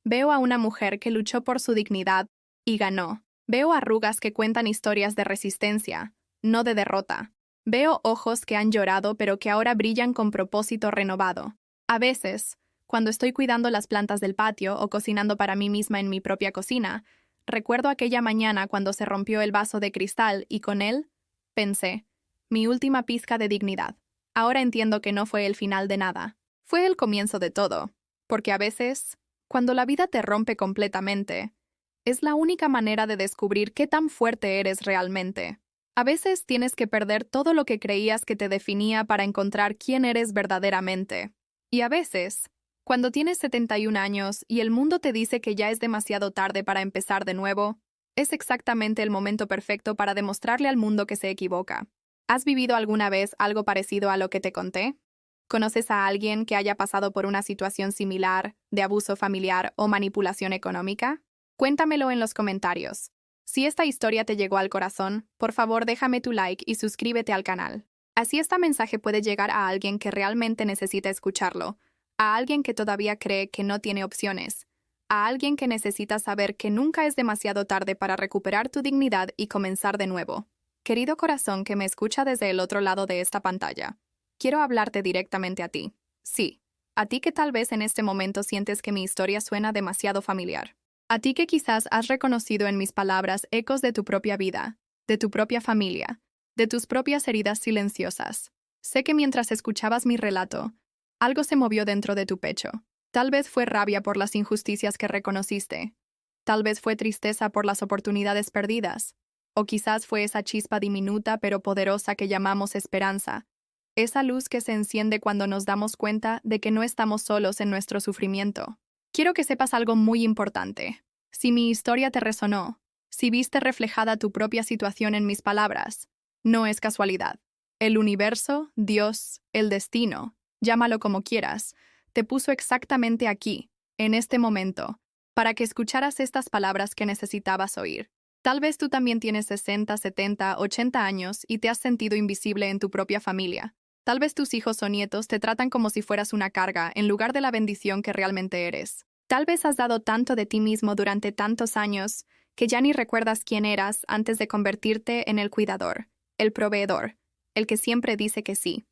veo a una mujer que luchó por su dignidad y ganó. Veo arrugas que cuentan historias de resistencia, no de derrota. Veo ojos que han llorado pero que ahora brillan con propósito renovado. A veces, cuando estoy cuidando las plantas del patio o cocinando para mí misma en mi propia cocina, recuerdo aquella mañana cuando se rompió el vaso de cristal y con él, pensé, mi última pizca de dignidad. Ahora entiendo que no fue el final de nada. Fue el comienzo de todo. Porque a veces, cuando la vida te rompe completamente, es la única manera de descubrir qué tan fuerte eres realmente. A veces tienes que perder todo lo que creías que te definía para encontrar quién eres verdaderamente. Y a veces, cuando tienes 71 años y el mundo te dice que ya es demasiado tarde para empezar de nuevo, es exactamente el momento perfecto para demostrarle al mundo que se equivoca. ¿Has vivido alguna vez algo parecido a lo que te conté? ¿Conoces a alguien que haya pasado por una situación similar, de abuso familiar o manipulación económica? Cuéntamelo en los comentarios. Si esta historia te llegó al corazón, por favor déjame tu like y suscríbete al canal. Así este mensaje puede llegar a alguien que realmente necesita escucharlo, a alguien que todavía cree que no tiene opciones, a alguien que necesita saber que nunca es demasiado tarde para recuperar tu dignidad y comenzar de nuevo. Querido corazón que me escucha desde el otro lado de esta pantalla, quiero hablarte directamente a ti. Sí, a ti que tal vez en este momento sientes que mi historia suena demasiado familiar. A ti que quizás has reconocido en mis palabras ecos de tu propia vida, de tu propia familia, de tus propias heridas silenciosas. Sé que mientras escuchabas mi relato, algo se movió dentro de tu pecho. Tal vez fue rabia por las injusticias que reconociste. Tal vez fue tristeza por las oportunidades perdidas. O quizás fue esa chispa diminuta pero poderosa que llamamos esperanza. Esa luz que se enciende cuando nos damos cuenta de que no estamos solos en nuestro sufrimiento. Quiero que sepas algo muy importante. Si mi historia te resonó, si viste reflejada tu propia situación en mis palabras, no es casualidad. El universo, Dios, el destino, llámalo como quieras, te puso exactamente aquí, en este momento, para que escucharas estas palabras que necesitabas oír. Tal vez tú también tienes 60, 70, 80 años y te has sentido invisible en tu propia familia. Tal vez tus hijos o nietos te tratan como si fueras una carga en lugar de la bendición que realmente eres. Tal vez has dado tanto de ti mismo durante tantos años que ya ni recuerdas quién eras antes de convertirte en el cuidador, el proveedor, el que siempre dice que sí.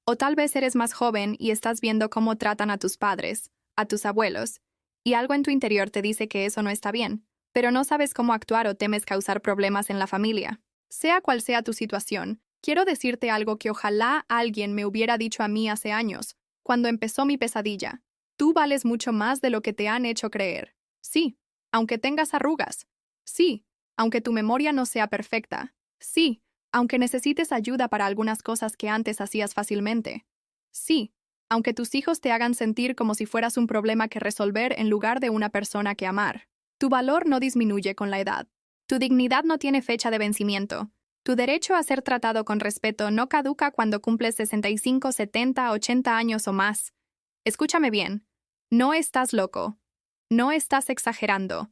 O tal vez eres más joven y estás viendo cómo tratan a tus padres, a tus abuelos, y algo en tu interior te dice que eso no está bien, pero no sabes cómo actuar o temes causar problemas en la familia. Sea cual sea tu situación, quiero decirte algo que ojalá alguien me hubiera dicho a mí hace años, cuando empezó mi pesadilla. Tú vales mucho más de lo que te han hecho creer. Sí, aunque tengas arrugas. Sí, aunque tu memoria no sea perfecta. Sí, aunque necesites ayuda para algunas cosas que antes hacías fácilmente. Sí, aunque tus hijos te hagan sentir como si fueras un problema que resolver en lugar de una persona que amar. Tu valor no disminuye con la edad. Tu dignidad no tiene fecha de vencimiento. Tu derecho a ser tratado con respeto no caduca cuando cumples 65, 70, 80 años o más. Escúchame bien. No estás loco. No estás exagerando.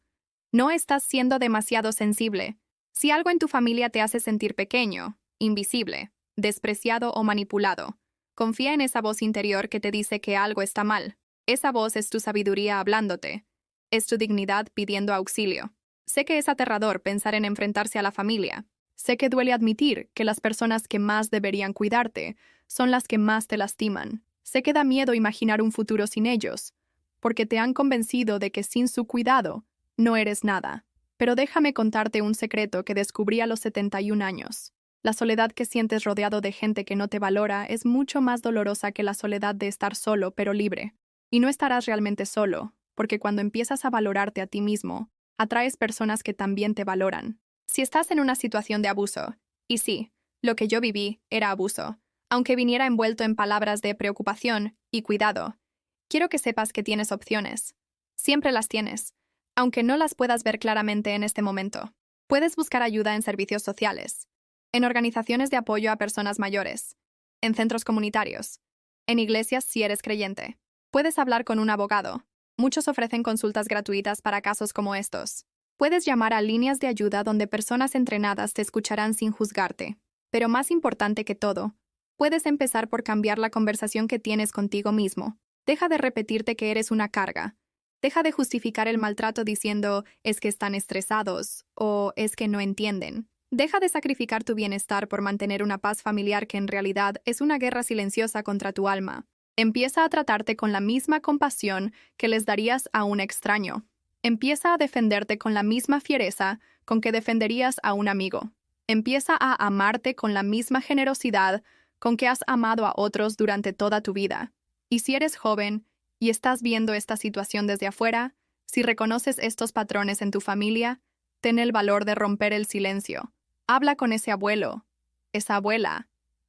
No estás siendo demasiado sensible. Si algo en tu familia te hace sentir pequeño, invisible, despreciado o manipulado, confía en esa voz interior que te dice que algo está mal. Esa voz es tu sabiduría hablándote. Es tu dignidad pidiendo auxilio. Sé que es aterrador pensar en enfrentarse a la familia. Sé que duele admitir que las personas que más deberían cuidarte son las que más te lastiman. Sé que da miedo imaginar un futuro sin ellos, porque te han convencido de que sin su cuidado no eres nada. Pero déjame contarte un secreto que descubrí a los 71 años. La soledad que sientes rodeado de gente que no te valora es mucho más dolorosa que la soledad de estar solo pero libre. Y no estarás realmente solo, porque cuando empiezas a valorarte a ti mismo, atraes personas que también te valoran. Si estás en una situación de abuso, y sí, lo que yo viví era abuso, aunque viniera envuelto en palabras de preocupación y cuidado, quiero que sepas que tienes opciones. Siempre las tienes, aunque no las puedas ver claramente en este momento. Puedes buscar ayuda en servicios sociales, en organizaciones de apoyo a personas mayores, en centros comunitarios, en iglesias si eres creyente. Puedes hablar con un abogado. Muchos ofrecen consultas gratuitas para casos como estos. Puedes llamar a líneas de ayuda donde personas entrenadas te escucharán sin juzgarte. Pero más importante que todo, puedes empezar por cambiar la conversación que tienes contigo mismo. Deja de repetirte que eres una carga. Deja de justificar el maltrato diciendo es que están estresados o es que no entienden. Deja de sacrificar tu bienestar por mantener una paz familiar que en realidad es una guerra silenciosa contra tu alma. Empieza a tratarte con la misma compasión que les darías a un extraño. Empieza a defenderte con la misma fiereza con que defenderías a un amigo. Empieza a amarte con la misma generosidad con que has amado a otros durante toda tu vida. Y si eres joven y estás viendo esta situación desde afuera, si reconoces estos patrones en tu familia, ten el valor de romper el silencio. Habla con ese abuelo, esa abuela,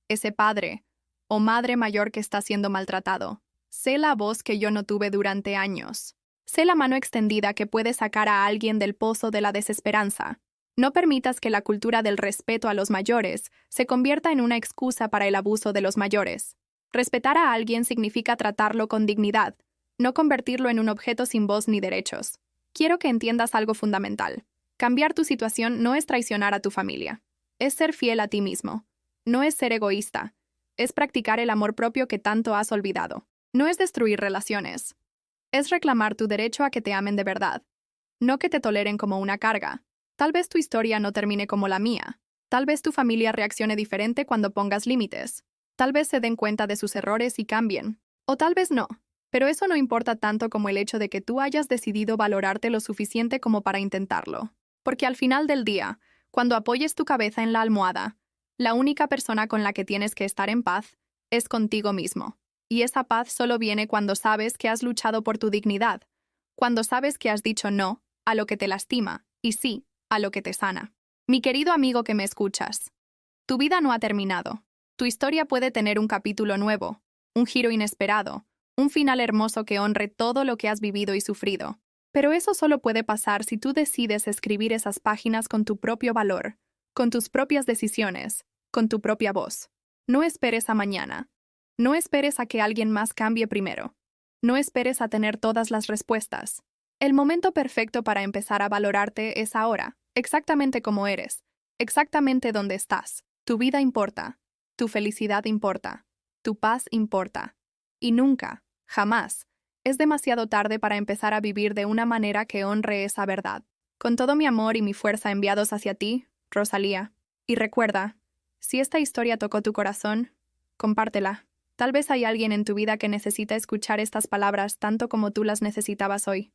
ese padre o madre mayor que está siendo maltratado. Sé la voz que yo no tuve durante años. Sé la mano extendida que puede sacar a alguien del pozo de la desesperanza. No permitas que la cultura del respeto a los mayores se convierta en una excusa para el abuso de los mayores. Respetar a alguien significa tratarlo con dignidad, no convertirlo en un objeto sin voz ni derechos. Quiero que entiendas algo fundamental. Cambiar tu situación no es traicionar a tu familia. Es ser fiel a ti mismo. No es ser egoísta. Es practicar el amor propio que tanto has olvidado. No es destruir relaciones. Es reclamar tu derecho a que te amen de verdad. No que te toleren como una carga. Tal vez tu historia no termine como la mía. Tal vez tu familia reaccione diferente cuando pongas límites. Tal vez se den cuenta de sus errores y cambien. O tal vez no. Pero eso no importa tanto como el hecho de que tú hayas decidido valorarte lo suficiente como para intentarlo. Porque al final del día, cuando apoyes tu cabeza en la almohada, la única persona con la que tienes que estar en paz es contigo mismo. Y esa paz solo viene cuando sabes que has luchado por tu dignidad, cuando sabes que has dicho no a lo que te lastima y sí a lo que te sana. Mi querido amigo que me escuchas, tu vida no ha terminado. Tu historia puede tener un capítulo nuevo, un giro inesperado, un final hermoso que honre todo lo que has vivido y sufrido. Pero eso solo puede pasar si tú decides escribir esas páginas con tu propio valor, con tus propias decisiones, con tu propia voz. No esperes a mañana. No esperes a que alguien más cambie primero. No esperes a tener todas las respuestas. El momento perfecto para empezar a valorarte es ahora, exactamente como eres, exactamente donde estás. Tu vida importa, tu felicidad importa, tu paz importa. Y nunca, jamás, es demasiado tarde para empezar a vivir de una manera que honre esa verdad. Con todo mi amor y mi fuerza enviados hacia ti, Rosalía. Y recuerda, si esta historia tocó tu corazón, compártela. Tal vez hay alguien en tu vida que necesita escuchar estas palabras tanto como tú las necesitabas hoy.